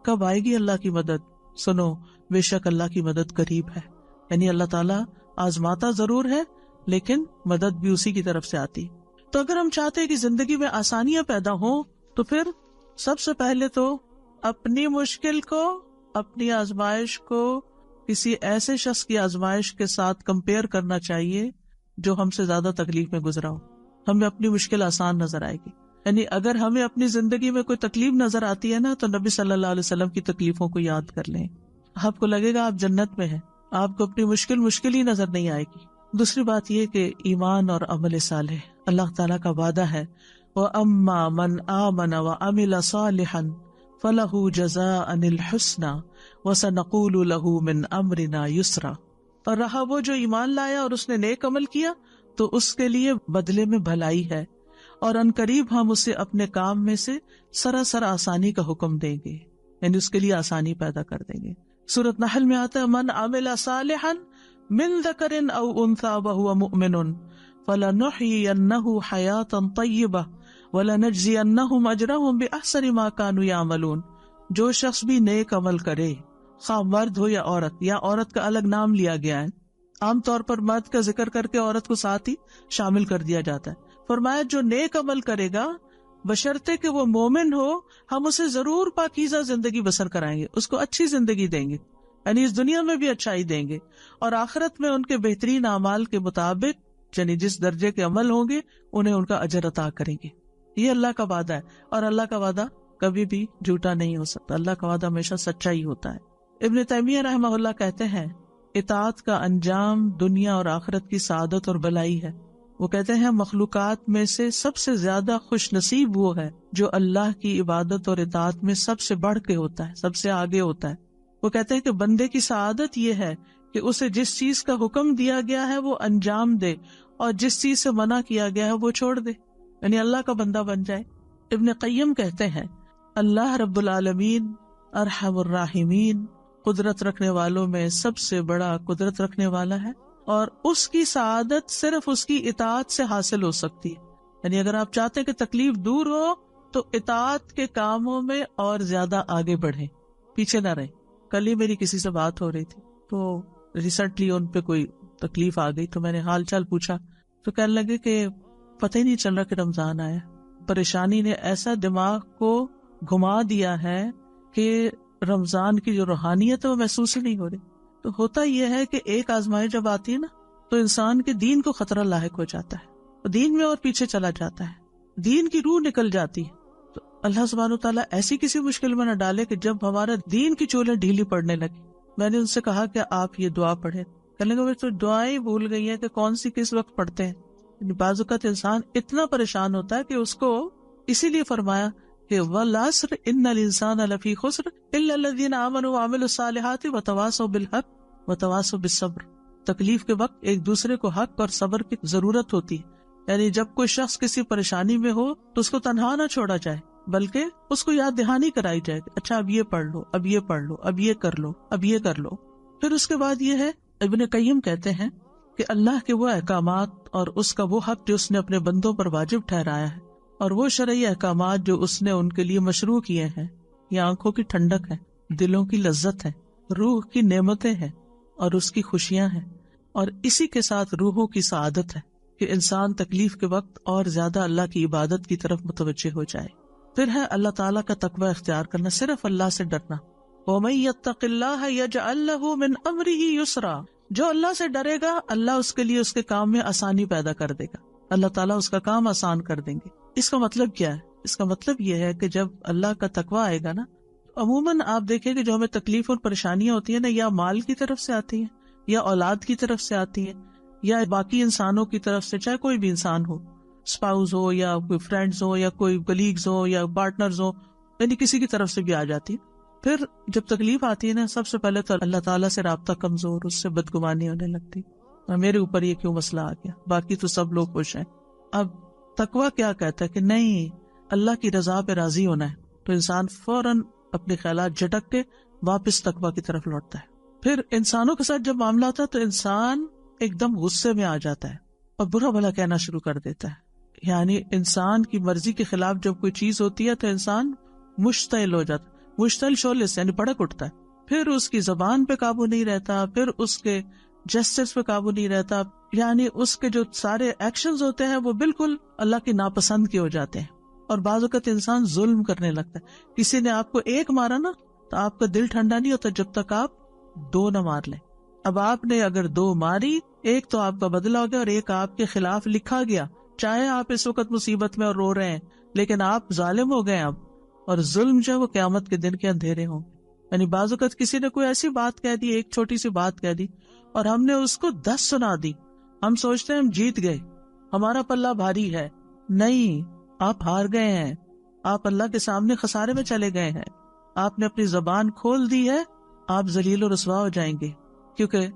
Speaker 1: کب آئے گی اللہ کی مدد. سنو بے شک اللہ کی مدد قریب ہے. یعنی اللہ تعالیٰ آزماتا ضرور ہے لیکن مدد بھی اسی کی طرف سے آتی. تو اگر ہم چاہتے ہیں کہ زندگی میں آسانیاں پیدا ہوں تو پھر سب سے پہلے تو اپنی مشکل کو، اپنی آزمائش کو کسی ایسے شخص کی آزمائش کے ساتھ کمپیئر کرنا چاہیے جو ہم سے زیادہ تکلیف میں گزرا ہو. ہمیں اپنی مشکل آسان نظر آئے گی. یعنی اگر ہمیں اپنی زندگی میں کوئی تکلیف نظر آتی ہے نا تو نبی صلی اللہ علیہ وسلم کی تکلیفوں کو یاد کر لیں، آپ کو لگے گا آپ جنت میں ہیں، آپ کو اپنی مشکل ہی نظر نہیں آئے گی. دوسری بات یہ کہ ایمان اور عمل صالح، اللہ تعالیٰ کا وعدہ ہے وَأَمَّا مَنْ آمَنَ وَعَمِلَ صَالِحًا فَلَهُ جَزَاءً الْحُسْنَى وَسَنَقُولُ لَهُ مِنْ أَمْرِنَا يُسْرًا. اور رہا وہ جو ایمان لایا اور اس نے نیک عمل کیا تو اس کے لیے بدلے میں بھلائی ہے، اور ان قریب ہم اسے اپنے کام میں سے سراسر آسانی کا حکم دیں گے، یعنی اس کے لیے آسانی پیدا کر دیں گے. سورۃ نحل میں آتا ہے من عمل صالحا من ذکر او انثى وهو مؤمن فلنحيينه حیاتا طیبہ وَلَنَجْزِيَنَّهُمْ أَجْرَهُمْ بِأَحْسَنِ مَا كَانُوا يَعْمَلُونَ. جو شخص بھی نیک عمل کرے، خواہ مرد ہو یا عورت کا الگ نام لیا گیا ہے. عام طور پر مرد کا ذکر کر کے عورت کو ساتھ ہی شامل کر دیا جاتا ہے. فرمایا جو نیک عمل کرے گا بشرطے کہ وہ مومن ہو، ہم اسے ضرور پاکیزہ زندگی بسر کرائیں گے، اس کو اچھی زندگی دیں گے، یعنی اس دنیا میں بھی اچھائی دیں گے، اور آخرت میں ان کے بہترین اعمال کے مطابق، یعنی جس درجے کے عمل ہوں گے انہیں ان کا اجر عطا کریں گے. یہ اللہ کا وعدہ ہے، اور اللہ کا وعدہ کبھی بھی جھوٹا نہیں ہو سکتا. اللہ کا وعدہ ہمیشہ سچا ہی ہوتا ہے. ابن تیمیہ رحمہ اللہ کہتے ہیں اطاعت کا انجام دنیا اور آخرت کی سعادت اور بلائی ہے. وہ کہتے ہیں مخلوقات میں سے سب سے زیادہ خوش نصیب وہ ہے جو اللہ کی عبادت اور اطاعت میں سب سے بڑھ کے ہوتا ہے، سب سے آگے ہوتا ہے. وہ کہتے ہیں کہ بندے کی سعادت یہ ہے کہ اسے جس چیز کا حکم دیا گیا ہے وہ انجام دے، اور جس چیز سے منع کیا گیا ہے وہ چھوڑ دے، یعنی اللہ کا بندہ بن جائے. ابن قیم کہتے ہیں اللہ رب العالمین ارحم الراحمین، قدرت رکھنے والوں میں سب سے بڑا قدرت رکھنے والا ہے، اور اس کی سعادت صرف اس کی اطاعت سے حاصل ہو سکتی ہے. یعنی اگر آپ چاہتے ہیں کہ تکلیف دور ہو تو اطاعت کے کاموں میں اور زیادہ آگے بڑھیں، پیچھے نہ رہیں. کل ہی میری کسی سے بات ہو رہی تھی تو ریسنٹلی ان پہ کوئی تکلیف آ گئی، تو میں نے حال چال پوچھا تو کہنے لگے کہ پتہ ہی نہیں چل رہا کہ رمضان آیا. پریشانی نے ایسا دماغ کو گھما دیا ہے کہ رمضان کی جو روحانیت ہے وہ محسوس ہی نہیں ہو رہی. تو ہوتا یہ ہے کہ ایک آزمائش جب آتی ہے نا تو انسان کے دین کو خطرہ لاحق ہو جاتا ہے، دین میں اور پیچھے چلا جاتا ہے، دین کی روح نکل جاتی ہے. تو اللہ سبحانہ و تعالیٰ ایسی کسی مشکل میں نہ ڈالے کہ جب ہمارا دین کی چولیں ڈھیلی پڑنے لگی. میں نے ان سے کہا کہ آپ یہ دعا پڑھیں. کہنے لگے تو دعائیں بھول گئی ہیں کہ کون سی کس وقت پڑھتے ہیں. بعض اوقات انسان اتنا پریشان ہوتا ہے کہ اس کو اسی لیے فرمایا کہ والعصر ان الانسان لفی خسر الا الذین آمنوا وعملوا الصالحات وتواصوا بالحق وتواصوا بالصبر. تکلیف کے وقت ایک دوسرے کو حق اور صبر کی ضرورت ہوتی ہے. یعنی جب کوئی شخص کسی پریشانی میں ہو تو اس کو تنہا نہ چھوڑا جائے، بلکہ اس کو یاد دہانی کرائی جائے کہ اچھا اب یہ پڑھ لو، اب یہ پڑھ لو، اب یہ کر لو، اب یہ کر لو. پھر اس کے بعد یہ ہے، ابن قیم کہتے ہیں کہ اللہ کے وہ احکامات اور اس کا وہ حق جو اس نے اپنے بندوں پر واجب ٹھہرایا ہے، اور وہ شرعی احکامات جو اس نے ان کے لیے مشروع کیے ہیں، یہ آنکھوں کی ٹھنڈک ہے، دلوں کی لذت ہے، روح کی نعمتیں ہیں اور اس کی خوشیاں ہیں، اور اسی کے ساتھ روحوں کی سعادت ہے کہ انسان تکلیف کے وقت اور زیادہ اللہ کی عبادت کی طرف متوجہ ہو جائے. پھر ہے اللہ تعالیٰ کا تقوی اختیار کرنا، صرف اللہ سے ڈرنا. وَمَن يَتَّقِ اللَّهَ يَجْعَل لَّهُ مِنْ أَمْرِهِ يُسْرًا. جو اللہ سے ڈرے گا اللہ اس کے لیے اس کے کام میں آسانی پیدا کر دے گا، اللہ تعالیٰ اس کا کام آسان کر دیں گے. اس کا مطلب کیا ہے؟ اس کا مطلب یہ ہے کہ جب اللہ کا تقوی آئے گا نا، عموماً آپ دیکھیں کہ جو ہمیں تکلیف اور پریشانیاں ہوتی ہیں نا، یا مال کی طرف سے آتی ہیں، یا اولاد کی طرف سے آتی ہیں، یا باقی انسانوں کی طرف سے، چاہے کوئی بھی انسان ہو، اسپاؤز ہو یا کوئی فرینڈز ہو یا کوئی کلیگز ہو یا پارٹنرز ہو، یعنی کسی کی طرف سے بھی آ جاتی ہے. پھر جب تکلیف آتی ہے نا، سب سے پہلے تو اللہ تعالیٰ سے رابطہ کمزور، اس سے بدگمانی ہونے لگتی، میرے اوپر یہ کیوں مسئلہ آ گیا، باقی تو سب لوگ خوش ہیں. اب تقویٰ کیا کہتا ہے کہ نہیں، اللہ کی رضا پہ راضی ہونا ہے، تو انسان فوراً اپنے خیالات جھٹک کے واپس تقویٰ کی طرف لوٹتا ہے. پھر انسانوں کے ساتھ جب معاملہ ہوتا ہے تو انسان ایک دم غصے میں آ جاتا ہے اور برا بھلا کہنا شروع کر دیتا ہے. یعنی انسان کی مرضی کے خلاف جب کوئی چیز ہوتی ہے تو انسان مشتعل ہو جاتا ہے، مشتعل شعلے سے یعنی بھڑک اٹھتا ہے. پھر اس کی زبان پہ قابو نہیں رہتا، پھر اس کے جسٹس پہ قابو نہیں رہتا، یعنی اس کے جو سارے ایکشنز ہوتے ہیں وہ بالکل اللہ کی ناپسند کے ہو جاتے ہیں. اور بعض اوقات انسان ظلم کرنے لگتا ہے. کسی نے آپ کو ایک مارا نا تو آپ کا دل ٹھنڈا نہیں ہوتا جب تک آپ 2 نہ مار لیں. اب آپ نے اگر 2 ماری، ایک تو آپ کا بدلہ ہو گیا اور ایک آپ کے خلاف لکھا گیا. چاہے آپ اس وقت مصیبت میں اور رو رہے ہیں لیکن آپ ظالم ہو گئے اب، اور ظلم جو ہے وہ قیامت کے دن کے اندھیرے ہوں. یعنی بعض اوقات کسی نے کوئی ایسی بات کہہ دی، ایک چھوٹی سی بات کہہ دی اور ہم نے اس کو 10 سنا دی، ہم سوچتے ہیں ہم جیت گئے، ہمارا پلہ بھاری ہے. نہیں، آپ ہار گئے ہیں، آپ اللہ کے سامنے خسارے میں چلے گئے ہیں، آپ نے اپنی زبان کھول دی ہے، آپ ذلیل و رسوا ہو جائیں گے، کیونکہ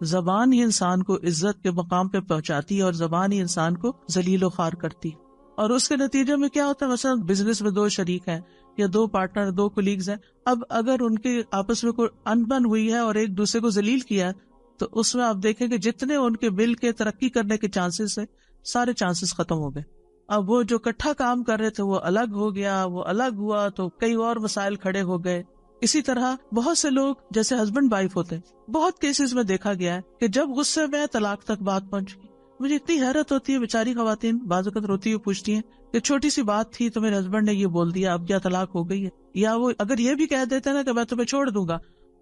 Speaker 1: زبان ہی انسان کو عزت کے مقام پہ پہنچاتی ہے اور زبان ہی انسان کو ذلیل و خوار کرتی ہے۔ اور اس کے نتیجے میں کیا ہوتا ہے، مثلا بزنس میں 2 شریک ہیں یا 2 پارٹنر، 2 کولیگز ہیں، اب اگر ان کے آپس میں کوئی انبن ہوئی ہے اور ایک دوسرے کو ذلیل کیا ہے، تو اس میں آپ دیکھیں کہ جتنے ان کے مل کے ترقی کرنے کے چانسز ہیں، سارے چانسز ختم ہو گئے۔ اب وہ جو اکٹھا کام کر رہے تھے وہ الگ ہو گیا، وہ الگ ہوا تو کئی اور مسائل کھڑے ہو گئے۔ اسی طرح بہت سے لوگ جیسے ہسبینڈ وائف ہوتے ہیں، بہت کیسز میں دیکھا گیا ہے کہ جب غصے میں طلاق تک بات پہنچ گئی۔ مجھے اتنی حیرت ہوتی ہے، بیچاری خواتین بعض اوقات روتی ہوئی پوچھتی ہیں کہ چھوٹی سی بات تھی تو میرے ہسبینڈ نے یہ بول دیا، اب کیا طلاق ہو گئی ہے؟ یا وہ اگر یہ بھی کہہ دیتے نا کہ میں تمہیں چھوڑ دوں گا،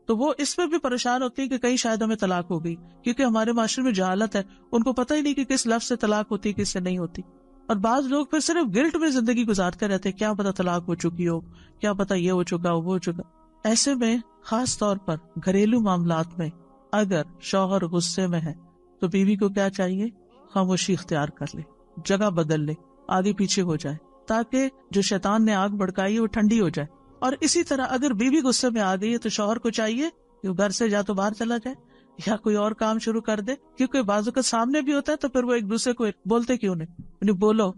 Speaker 1: تو وہ اس میں بھی پریشان ہوتی ہیں کہ کہیں شاید ہمیں طلاق ہو گئی، کیونکہ ہمارے معاشرے میں جہالت ہے، ان کو پتہ ہی نہیں کہ کس لفظ سے طلاق ہوتی ہے، کس سے نہیں ہوتی۔ اور بعض لوگ پھر صرف گلٹ میں زندگی گزارتے رہتے، کیا پتا طلاق ہو چکی ہو، کیا پتا یہ ہو چکا ہو، وہ ہو چکا۔ ایسے میں خاص طور پر گھریلو معاملات میں اگر شوہر غصے میں ہے تو بیوی کو کیا چاہیے؟ خاموشی اختیار کر لے، جگہ بدل لے، آگے پیچھے ہو جائے، تاکہ جو شیطان نے آگ بھڑکائی وہ ٹھنڈی ہو جائے۔ اور اسی طرح اگر بیوی غصے میں آ گئی ہے تو شوہر کو چاہیے کہ وہ گھر سے یا تو باہر چلا جائے یا کوئی اور کام شروع کر دے، کیونکہ بعض اوقات سامنے بھی ہوتا ہے تو پھر وہ ایک دوسرے کو بولتے کیوں نہیں، بولو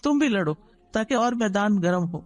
Speaker 1: تم بھی لڑو تاکہ اور میدان گرم ہو۔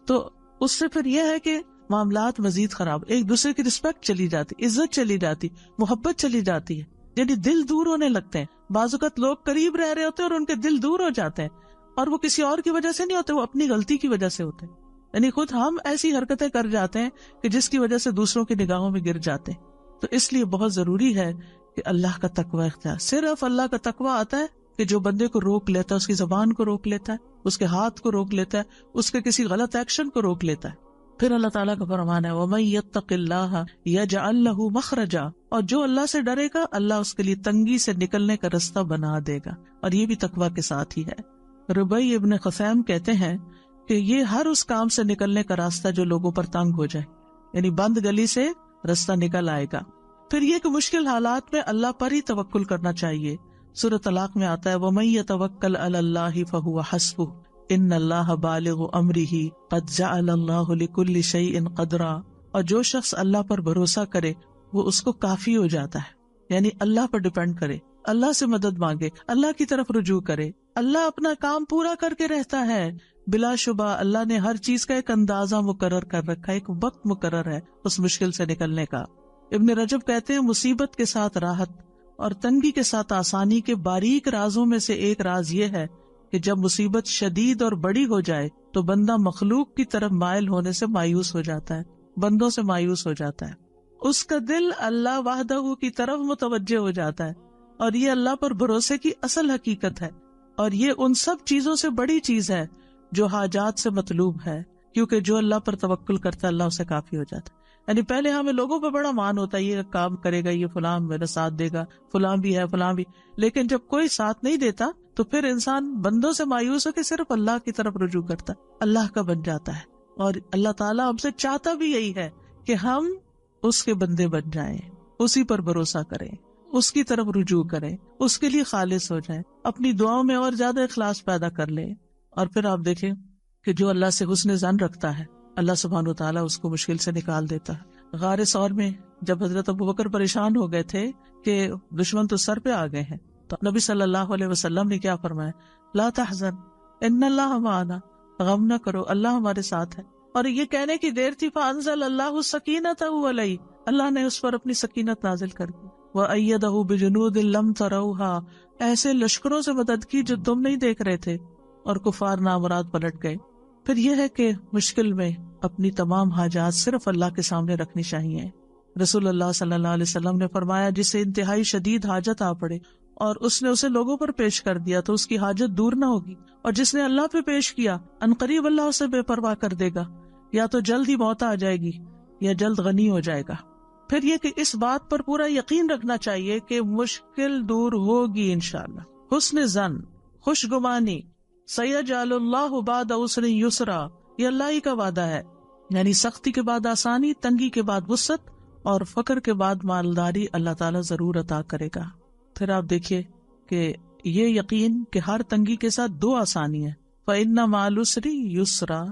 Speaker 1: تو اس سے پھر یہ ہے کہ معاملات مزید خراب، ایک دوسرے کی رسپیکٹ چلی جاتی، عزت چلی جاتی، محبت چلی جاتی ہے، یعنی دل دور ہونے لگتے ہیں۔ بعض اوقات لوگ قریب رہ رہے ہوتے ہیں اور ان کے دل دور ہو جاتے ہیں، اور وہ کسی اور کی وجہ سے نہیں ہوتے، وہ اپنی غلطی کی وجہ سے ہوتے ہیں، یعنی خود ہم ایسی حرکتیں کر جاتے ہیں کہ جس کی وجہ سے دوسروں کی نگاہوں میں گر جاتے ہیں۔ تو اس لیے بہت ضروری ہے کہ اللہ کا تقوی اختیار، صرف اللہ کا تقوی آتا ہے کہ جو بندے کو روک لیتا ہے، اس کی زبان کو روک لیتا ہے، اس کے ہاتھ کو روک لیتا ہے، اس کے کسی غلط ایکشن کو روک لیتا ہے۔ پھر اللہ تعالیٰ کا فرمان ہے وَمَن يَتَّقِ اللَّهَ يَجْعَل لَّهُ مَخْرَجًا، اور جو اللہ سے ڈرے گا اللہ اس کے لیے تنگی سے نکلنے کا رستہ بنا دے گا، اور یہ بھی تقویٰ کے ساتھ ہی ہے۔ ربیع ابن خثیم کہتے ہیں کہ یہ ہر اس کام سے نکلنے کا راستہ جو لوگوں پر تنگ ہو جائے، یعنی بند گلی سے راستہ نکل آئے گا۔ پھر یہ کہ مشکل حالات میں اللہ پر ہی توکل کرنا چاہیے۔ سورۃ طلاق میں آتا ہے وَمَن يَتَوَکَّلْ عَلَى اللَّهِ فَهُوَ حَسْبُهُ ان اللہ بالغ امرہ قد جعل اللہ لکل شیء قدرا، اور جو شخص اللہ پر بھروسہ کرے وہ اس کو کافی ہو جاتا ہے، یعنی اللہ پر ڈیپینڈ کرے، اللہ سے مدد مانگے، اللہ کی طرف رجوع کرے، اللہ اپنا کام پورا کر کے رہتا ہے۔ بلا شبہ اللہ نے ہر چیز کا ایک اندازہ مقرر کر رکھا ہے، ایک وقت مقرر ہے اس مشکل سے نکلنے کا۔ ابن رجب کہتے ہیں مصیبت کے ساتھ راحت اور تنگی کے ساتھ آسانی کے باریک رازوں میں سے ایک راز یہ ہے کہ جب مصیبت شدید اور بڑی ہو جائے تو بندہ مخلوق کی طرف مائل ہونے سے مایوس ہو جاتا ہے، بندوں سے مایوس ہو جاتا ہے، اس کا دل اللہ وحدہ کی طرف متوجہ ہو جاتا ہے، اور یہ اللہ پر بھروسے کی اصل حقیقت ہے، اور یہ ان سب چیزوں سے بڑی چیز ہے جو حاجات سے مطلوب ہے، کیونکہ جو اللہ پر توکل کرتا ہے اللہ اسے کافی ہو جاتا ہے۔ یعنی پہلے ہمیں لوگوں پہ بڑا مان ہوتا ہے، یہ کام کرے گا، یہ فلاں میرا ساتھ دے گا، فلاں بھی ہے، فلاں بھی، لیکن جب کوئی ساتھ نہیں دیتا تو پھر انسان بندوں سے مایوس ہو کے صرف اللہ کی طرف رجوع کرتا ہے، اللہ کا بن جاتا ہے۔ اور اللہ تعالیٰ ہم سے چاہتا بھی یہی ہے کہ ہم اس کے بندے بن جائیں، اسی پر بھروسہ کریں، اس کی طرف رجوع کریں، اس کے لیے خالص ہو جائیں، اپنی دعاؤں میں اور زیادہ اخلاص پیدا کر لیں۔ اور پھر آپ دیکھیں کہ جو اللہ سے حسن ظن رکھتا ہے اللہ سبحانہ وتعالیٰ اس کو مشکل سے نکال دیتا ہے۔ غار ثور میں جب حضرت ابوبکر پریشان ہو گئے تھے کہ دشمن تو سر پہ آ گئے ہیں، تو نبی صلی اللہ علیہ وسلم نے کیا فرمایا؟ لا تحزن ان اللہ معنا، غم نہ کرو اللہ ہمارے ساتھ ہے۔ اور یہ کہنے کی دیر تھی فانزل اللہ سکینتہ علیہ، اللہ نے اس پر اپنی سکینت نازل کر دی، وأیدہ بجنود لم تروہا، ایسے لشکروں سے مدد کی جو تم نہیں دیکھ رہے تھے، اور کفار نامراد پلٹ گئے۔ پھر یہ ہے کہ مشکل میں اپنی تمام حاجات صرف اللہ کے سامنے رکھنی چاہیے۔ رسول اللہ صلی اللہ علیہ وسلم نے فرمایا جسے انتہائی شدید حاجت آ پڑے اور اس نے اسے لوگوں پر پیش کر دیا تو اس کی حاجت دور نہ ہوگی، اور جس نے اللہ پہ پیش کیا عنقریب اللہ اسے بے پرواہ کر دے گا، یا تو جلد ہی موت آ جائے گی یا جلد غنی ہو جائے گا۔ پھر یہ کہ اس بات پر پورا یقین رکھنا چاہیے کہ مشکل دور ہوگی انشاءاللہ۔ حسن ظن، خوش گمانی، سیجعل اللہ بعد عسر یسرا، یہ اللہ ہی کا وعدہ ہے، یعنی سختی کے بعد آسانی، تنگی کے بعد وسعت، اور فقر کے بعد مالداری اللہ تعالیٰ ضرور عطا کرے گا۔ پھر آپ دیکھیے کہ یہ یقین کہ ہر تنگی کے ساتھ دو آسانی ہے، فَإِنَّ مَعَ الْعُسْرِ يُسْرًا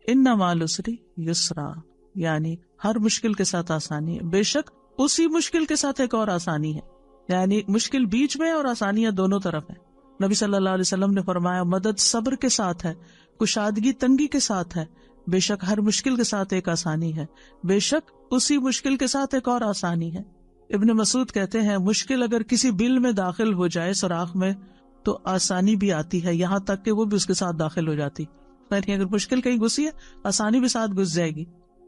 Speaker 1: إِنَّ مَعَ الْعُسْرِ يُسْرًا، یعنی ہر مشکل کے ساتھ آسانی ہے، بے شک اسی مشکل کے ساتھ ایک اور آسانی ہے، یعنی مشکل بیچ میں اور آسانیاں دونوں طرف ہیں۔ نبی صلی اللہ علیہ وسلم نے فرمایا مدد صبر کے ساتھ ہے، کشادگی تنگی کے ساتھ ہے، بے شک ہر مشکل کے ساتھ ایک آسانی ہے، بے شک اسی مشکل کے ساتھ ایک اور آسانی ہے۔ ابن مسعود کہتے ہیں مشکل اگر کسی بل میں داخل ہو جائے سوراخ میں تو آسانی بھی آتی ہے، یہاں تک کہ وہ بھی اس کے ساتھ داخل ہو جاتی، یعنی اگر مشکل کہیں گھسی ہے آسانی بھی ساتھ گھس جائے گی۔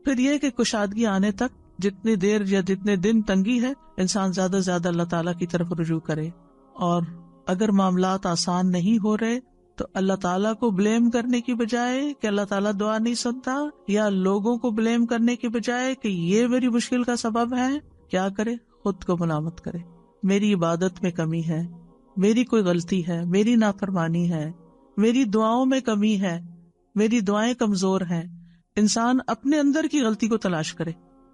Speaker 1: پھر یہ کہ کشادگی آنے تک جتنی دیر یا جتنے دن تنگی ہے انسان زیادہ سے زیادہ اللہ تعالیٰ کی طرف رجوع کرے، اور اگر معاملات آسان نہیں ہو رہے تو اللہ تعالیٰ کو بلیم کرنے کی بجائے کہ اللہ تعالیٰ دعا نہیں سنتا، یا لوگوں کو بلیم کرنے کی بجائے کہ یہ میری مشکل کا سبب ہے، کیا کرے؟ خود کو ملامت کرے، میری عبادت میں کمی ہے، میری کوئی غلطی ہے، میری نافرمانی ہے، میری دعاؤں میں کمی ہے، میری دعائیں کمزور ہیں۔ انسان اپنے اندر کی غلطی کو تلاش کرے۔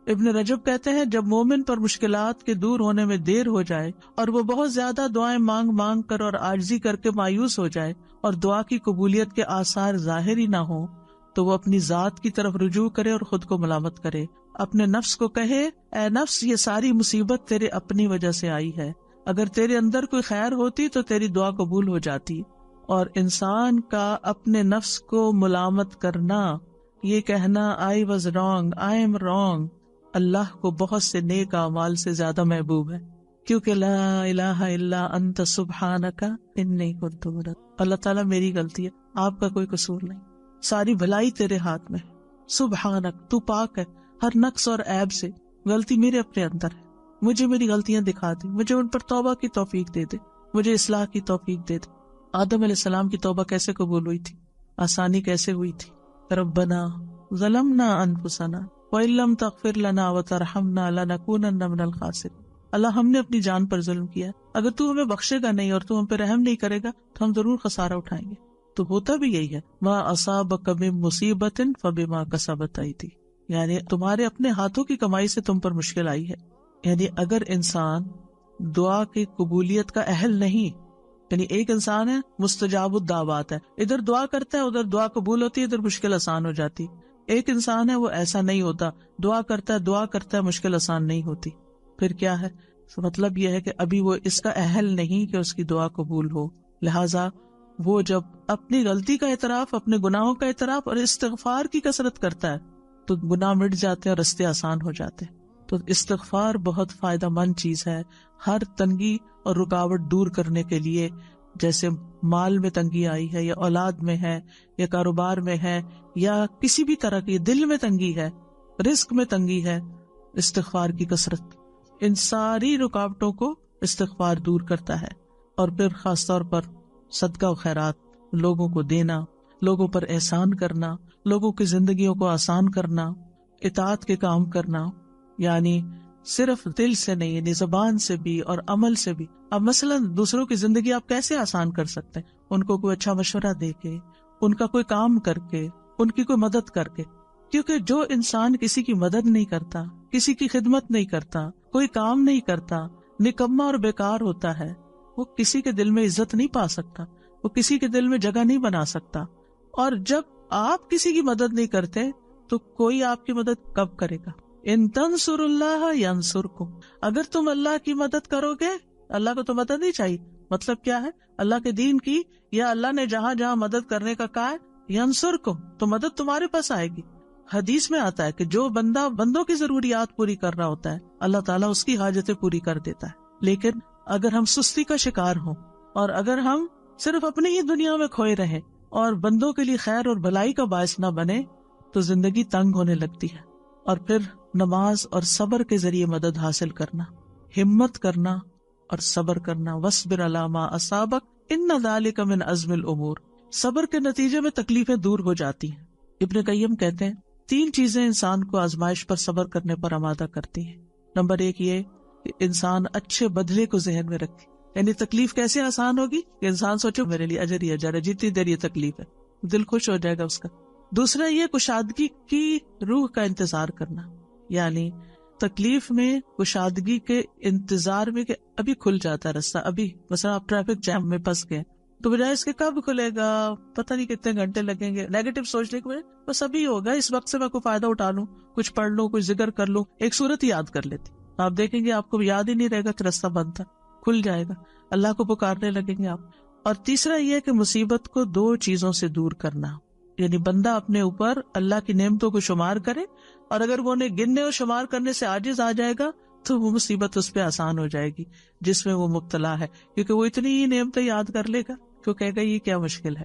Speaker 1: ابن رجب کہتے ہیں جب مومن پر مشکلات کے دور ہونے میں دیر ہو جائے اور وہ بہت زیادہ دعائیں مانگ مانگ کر اور عاجزی کر کے مایوس ہو جائے اور دعا کی قبولیت کے آثار ظاہر ہی نہ ہوں تو وہ اپنی ذات کی طرف رجوع کرے اور خود کو ملامت کرے، اپنے نفس کو کہے اے نفس یہ ساری مصیبت تیرے اپنی وجہ سے آئی ہے، اگر تیرے اندر کوئی خیر ہوتی تو تیری دعا قبول ہو جاتی۔ اور انسان کا اپنے نفس کو ملامت کرنا، یہ کہنا I was wrong, I am wrong، اللہ کو بہت سے نیک اعمال سے زیادہ محبوب ہے، کیونکہ لا الہ الا انت سبحانک انی کنت من الظالمین، اللہ تعالیٰ میری غلطی ہے، آپ کا کوئی قصور نہیں، ساری بھلائی تیرے ہاتھ میں، سبحانک تو پاک ہے ہر نقص اور عیب سے، غلطی میرے اپنے اندر ہے، مجھے میری غلطیاں دکھا دے، مجھے ان پر توبہ کی توفیق دے دے، مجھے اصلاح کی توفیق دے دے۔ آدم علیہ السلام کی توبہ کیسے قبول ہوئی تھی، آسانی کیسے ہوئی تھی؟ ربنا ظلمنا انفسنا وَإِن لَّمْ تَغْفِرْ لَنَا وَتَرْحَمْنَا لَنَكُونَنَّ مِنَ الْخَاسِرِينَ، اللہ ہم نے اپنی جان پر ظلم کیا، اگر تو ہمیں بخشے گا نہیں اور تو ہم پہ رحم نہیں کرے گا تو ہم ضرور خسارہ اٹھائیں گے۔ تو ہوتا بھی یہی ہے، مَا أَصَابَكَ مِن مُّصِيبَةٍ فَبِمَا كَسَبَتْ أَيْدِيكُمْ، یعنی تمہارے اپنے ہاتھوں کی کمائی سے تم پر مشکل آئی ہے۔ یعنی اگر انسان دعا کی قبولیت کا اہل نہیں، یعنی ایک انسان ہے مستجاب الدعوات ہے، ادھر دعا کرتا ہے ادھر دعا قبول ہوتی ہے، ادھر مشکل آسان ہو جاتی۔ ایک انسان ہے وہ ایسا نہیں ہوتا، دعا کرتا ہے مشکل آسان نہیں ہوتی، پھر کیا ہے؟ مطلب یہ ہے کہ ابھی وہ اس کا اہل نہیں کہ اس کی دعا قبول ہو، لہٰذا وہ جب اپنی غلطی کا اعتراف، اپنے گناہوں کا اعتراف اور استغفار کی کثرت کرتا ہے تو گناہ مٹ جاتے ہیں اور رستے آسان ہو جاتے ہیں۔ تو استغفار بہت فائدہ مند چیز ہے ہر تنگی اور رکاوٹ دور کرنے کے لیے، جیسے مال میں تنگی آئی ہے یا اولاد میں ہے یا کاروبار میں ہے یا کسی بھی طرح کی دل میں تنگی ہے، رزق میں تنگی ہے، استغفار کی کثرت ان ساری رکاوٹوں کو استغفار دور کرتا ہے۔ اور پھر خاص طور پر صدقہ و خیرات، لوگوں کو دینا، لوگوں پر احسان کرنا، لوگوں کی زندگیوں کو آسان کرنا، اطاعت کے کام کرنا، یعنی صرف دل سے نہیں، یعنی زبان سے بھی اور عمل سے بھی۔ اب مثلا دوسروں کی زندگی آپ کیسے آسان کر سکتے ہیں؟ ان کو کوئی اچھا مشورہ دے کے، ان کا کوئی کام کر کے، ان کی کوئی مدد کر کے، کیونکہ جو انسان کسی کی مدد نہیں کرتا، کسی کی خدمت نہیں کرتا، کوئی کام نہیں کرتا، نکما اور بیکار ہوتا ہے، وہ کسی کے دل میں عزت نہیں پا سکتا، وہ کسی کے دل میں جگہ نہیں بنا سکتا۔ اور جب آپ کسی کی مدد نہیں کرتے تو کوئی آپ کی مدد کب کرے گا؟ ان تنصر اللہ ینصرکم، اگر تم اللہ کی مدد کرو گے، اللہ کو تو مدد نہیں چاہیے، مطلب کیا ہے؟ اللہ کے دین کی، یا اللہ نے جہاں جہاں مدد کرنے کا کہا ہے ینصرکم، تو مدد تمہارے پاس آئے گی۔ حدیث میں آتا ہے کہ جو بندہ بندوں کی ضروریات پوری کر رہا ہوتا ہے اللہ تعالیٰ اس کی حاجتیں پوری کر دیتا ہے، لیکن اگر ہم سستی کا شکار ہوں اور اگر ہم صرف اپنی ہی دنیا میں کھوئے رہیں اور بندوں کے لیے خیر اور بھلائی کا باعث نہ بنے تو زندگی تنگ ہونے لگتی ہے۔ اور پھر نماز اور صبر کے ذریعے مدد حاصل کرنا، ہمت کرنا اور صبر کرنا، وَاصْبِرْ عَلَىٰ مَا أَصَابَكَ إِنَّ ذَلِكَ مِنْ عَزْمِ الْأُمُورِ، صبر کے نتیجے میں تکلیفیں دور ہو جاتی ہیں۔ ابن قیم کہتے ہیں 3 چیزیں انسان کو آزمائش پر صبر کرنے پر آمادہ کرتی ہیں۔ نمبر 1 یہ کہ انسان اچھے بدلے کو ذہن میں رکھے، یعنی تکلیف کیسے آسان ہوگی کہ انسان سوچے میرے لیے اجر ہی اجر ہے، جتنی دیر یہ تکلیف ہے دل خوش ہو جائے گا اس کا۔ دوسرا یہ کشادگی کی روح کا انتظار کرنا، یعنی تکلیف میں کشادگی کے انتظار میں کہ ابھی کھل جاتا ہے رستہ، ابھی مثلا آپ ٹریفک جام میں پھنس گئے تو بجائے اس کے کب کھلے گا، پتہ نہیں کتنے گھنٹے لگیں گے، نیگیٹو سوچنے کے بس ابھی ہوگا، اس وقت سے میں کوئی فائدہ اٹھا لوں، کچھ پڑھ لوں، کچھ ذکر کر لوں، ایک سورت یاد کر لیتی، آپ دیکھیں گے آپ کو یاد ہی نہیں رہے گا کہ راستہ بند تھا، کھل جائے گا، اللہ کو پکارنے لگیں گے آپ۔ اور تیسرا یہ ہے کہ مصیبت کو دو چیزوں سے دور کرنا، یعنی بندہ اپنے اوپر اللہ کی نعمتوں کو شمار کرے، اور اگر وہ انہیں گننے اور شمار کرنے سے عاجز آ جائے گا تو وہ مصیبت اس پہ آسان ہو جائے گی جس میں وہ مبتلا ہے، کیونکہ وہ اتنی ہی نعمتیں یاد کر لے گا کہ وہ کہے گا یہ کیا مشکل ہے۔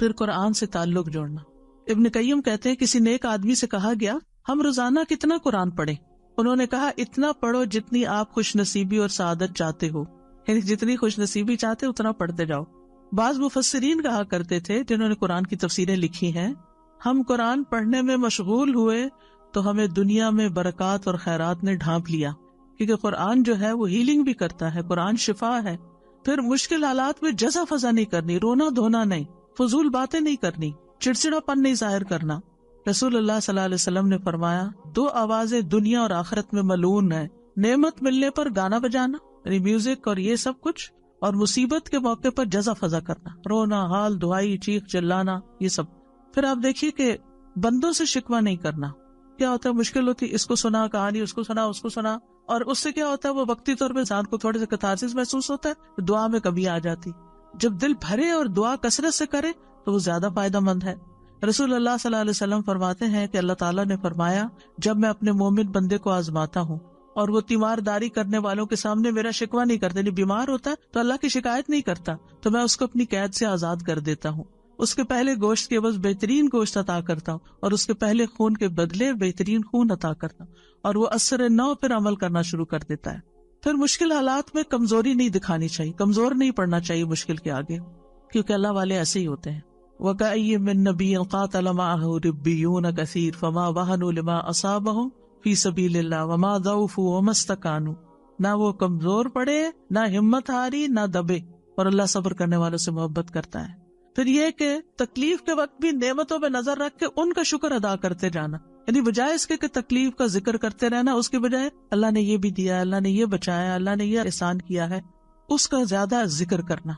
Speaker 1: پھر قرآن سے تعلق جوڑنا، ابن قیم کہتے ہیں کسی نیک آدمی سے کہا گیا ہم روزانہ کتنا قرآن پڑھیں؟ انہوں نے کہا اتنا پڑھو جتنی آپ خوش نصیبی اور سعادت چاہتے ہو، یعنی جتنی خوش نصیبی چاہتے اتنا پڑھتے جاؤ۔ بعض مفسرین کہا کرتے تھے جنہوں نے قرآن کی تفسیریں لکھی ہیں، ہم قرآن پڑھنے میں مشغول ہوئے تو ہمیں دنیا میں برکات اور خیرات نے ڈھانپ لیا، کیونکہ قرآن جو ہے وہ ہیلنگ بھی کرتا ہے، قرآن شفا ہے۔ پھر مشکل حالات میں جزا فضا نہیں کرنی، رونا دھونا نہیں، فضول باتیں نہیں کرنی، چڑچڑا پن نہیں ظاہر کرنا۔ رسول اللہ صلی اللہ علیہ وسلم نے فرمایا دو آوازیں دنیا اور آخرت میں ملعون ہیں، نعمت ملنے پر گانا بجانا یعنی میوزک اور یہ سب کچھ، اور مصیبت کے موقع پر جزا فضا کرنا، رونا، حال دعائی، چیخ چلانا، یہ سب۔ پھر آپ دیکھیے کہ بندوں سے شکوہ نہیں کرنا۔ کیا ہوتا ہے مشکل ہوتی اس کو سنا کہانی، اس کو سنا، اس کو سنا، اور اس سے کیا ہوتا ہے وہ وقتی طور پہ انسان کو تھوڑے سے کتھارسس محسوس ہوتا ہے، دعا میں کمی آ جاتی۔ جب دل بھرے اور دعا کثرت سے کرے تو وہ زیادہ فائدہ مند ہے۔ رسول اللہ صلی اللہ علیہ وسلم فرماتے ہیں کہ اللہ تعالیٰ نے فرمایا جب میں اپنے مومن بندے کو آزماتا ہوں اور وہ تیمارداری کرنے والوں کے سامنے میرا شکوہ نہیں کرتا، یعنی بیمار ہوتا ہے تو اللہ کی شکایت نہیں کرتا، تو میں اس کو اپنی قید سے آزاد کر دیتا ہوں، اس کے پہلے گوشت کے بس بہترین گوشت عطا کرتا ہوں، اور اس کے پہلے خون کے بدلے بہترین خون عطا کرتا ہوں، اور وہ اثر نو پھر عمل کرنا شروع کر دیتا ہے۔ پھر مشکل حالات میں کمزوری نہیں دکھانی چاہیے، کمزور نہیں پڑنا چاہیے مشکل کے آگے، کیونکہ اللہ والے ایسے ہی ہوتے ہیں۔ وَكَأَيٍّ مِّن نَّبِيٍّ قَاتَلَ مَعَهُ رِبِّيُّونَ كَثِيرٌ فَمَا وَهَنُوا لِمَا أَصَابَهُمْ فِي سَبِيلِ اللَّهِ وَمَا ضَعُفُوا وَمَا اسْتَكَانُوا، نہ وہ کمزور پڑے، نہ ہمت ہاری، نہ دبے، اور اللہ صبر کرنے والوں سے محبت کرتا ہے۔ پھر یہ کہ تکلیف کے وقت بھی نعمتوں پہ نظر رکھ کے ان کا شکر ادا کرتے جانا، یعنی بجائے اس کے کہ تکلیف کا ذکر کرتے رہنا، اس کے بجائے اللہ نے یہ بھی دیا، اللہ نے یہ بچایا، اللہ نے یہ احسان کیا ہے، اس کا زیادہ ذکر کرنا۔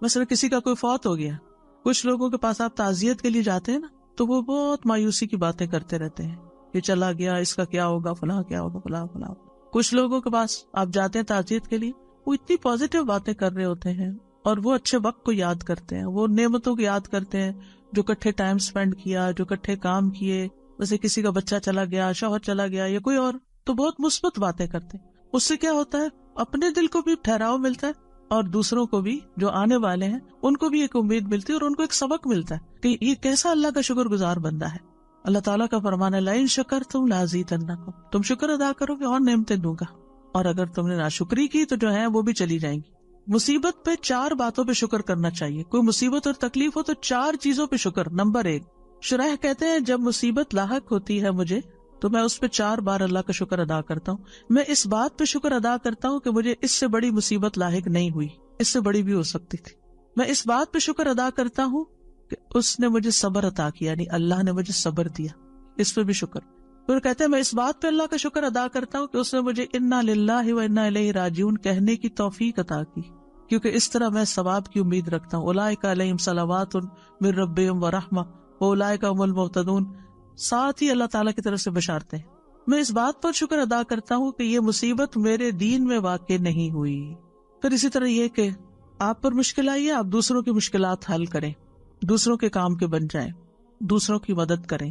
Speaker 1: مثلا کسی کا کوئی فوت ہو گیا، کچھ لوگوں کے پاس آپ تعزیت کے لیے جاتے ہیں نا تو وہ بہت مایوسی کی باتیں کرتے رہتے ہیں، یہ چلا گیا، اس کا کیا ہوگا، فلاں کیا ہوگا، فلاں فلاں۔ کچھ لوگوں کے پاس آپ جاتے ہیں تعزیت کے لیے، وہ اتنی پازیٹیو باتیں کر رہے ہوتے ہیں، اور وہ اچھے وقت کو یاد کرتے ہیں، وہ نعمتوں کو یاد کرتے ہیں جو کٹھے ٹائم سپینڈ کیا، جو کٹھے کام کیے، جیسے کسی کا بچہ چلا گیا، شوہر چلا گیا یا کوئی اور، تو بہت مثبت باتیں کرتے ہیں۔ اس سے کیا ہوتا ہے اپنے دل کو بھی ٹھہراؤ ملتا ہے، اور دوسروں کو بھی جو آنے والے ہیں ان کو بھی ایک امید ملتی ہے، اور ان کو ایک سبق ملتا ہے کہ یہ کیسا اللہ کا شکر گزار بندہ ہے۔ اللہ تعالیٰ کا فرمان ہے لَئِن شَكَرْتُمْ لَأَزِيدَنَّكُمْ، تم شکر ادا کرو گے اور نعمتیں دوں گا، اور اگر تم نے ناشکری کی تو جو ہے وہ بھی چلی جائیں گی۔ مصیبت پہ 4 باتوں پہ شکر کرنا چاہیے، کوئی مصیبت اور تکلیف ہو تو 4 چیزوں پہ شکر۔ نمبر 1، شرح کہتے ہیں جب مصیبت لاحق ہوتی ہے مجھے تو میں اس پہ 4 بار اللہ کا شکر ادا کرتا ہوں۔ میں اس بات پہ شکر ادا کرتا ہوں کہ مجھے اس سے بڑی مصیبت لاحق نہیں ہوئی، اس سے بڑی بھی ہو سکتی تھی۔ میں اس بات پہ شکر ادا کرتا ہوں کہ اس نے مجھے صبر عطا کیا، یعنی اللہ نے مجھے صبر دیا، اس پہ بھی شکر۔ پھر کہتے ہیں میں اس بات پہ اللہ کا شکر ادا کرتا ہوں کہ اس نے مجھے انا للہ و انا الیہ راجعون کہنے کی توفیق عطا کی، کیونکہ اس طرح میں ثواب کی امید رکھتا ہوں۔ اولئک علیہم صلوات من ربہم ورحمہ واولئک هم المہتدون، ساتھ ہی اللہ تعالیٰ کی طرف سے بشارتیں۔ میں اس بات پر شکر ادا کرتا ہوں کہ یہ مصیبت میرے دین میں واقع نہیں ہوئی۔ پھر اسی طرح یہ کہ آپ پر مشکل آئی ہے، آپ دوسروں کی مشکلات حل کریں، دوسروں کے کام کے بن جائیں، دوسروں کی مدد کریں۔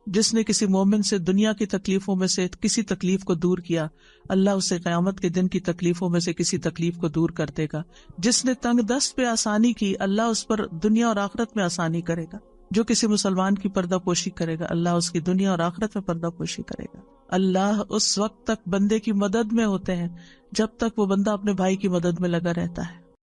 Speaker 1: جس نے کسی مومن سے دنیا کی تکلیفوں میں سے کسی تکلیف کو دور کیا، اللہ اسے قیامت کے دن کی تکلیفوں میں سے کسی تکلیف کو دور کر دے گا۔ جس نے تنگ دست پہ آسانی کی، اللہ اس پر دنیا اور آخرت میں آسانی کرے گا۔ جو کسی مسلمان کی پردہ پوشی کرے گا، اللہ اس کی دنیا اور آخرت میں پردہ پوشی کرے گا۔ اللہ اس وقت تک بندے کی مدد میں ہوتے ہیں جب تک وہ بندہ اپنے بھائی کی مدد میں لگا رہتا ہے۔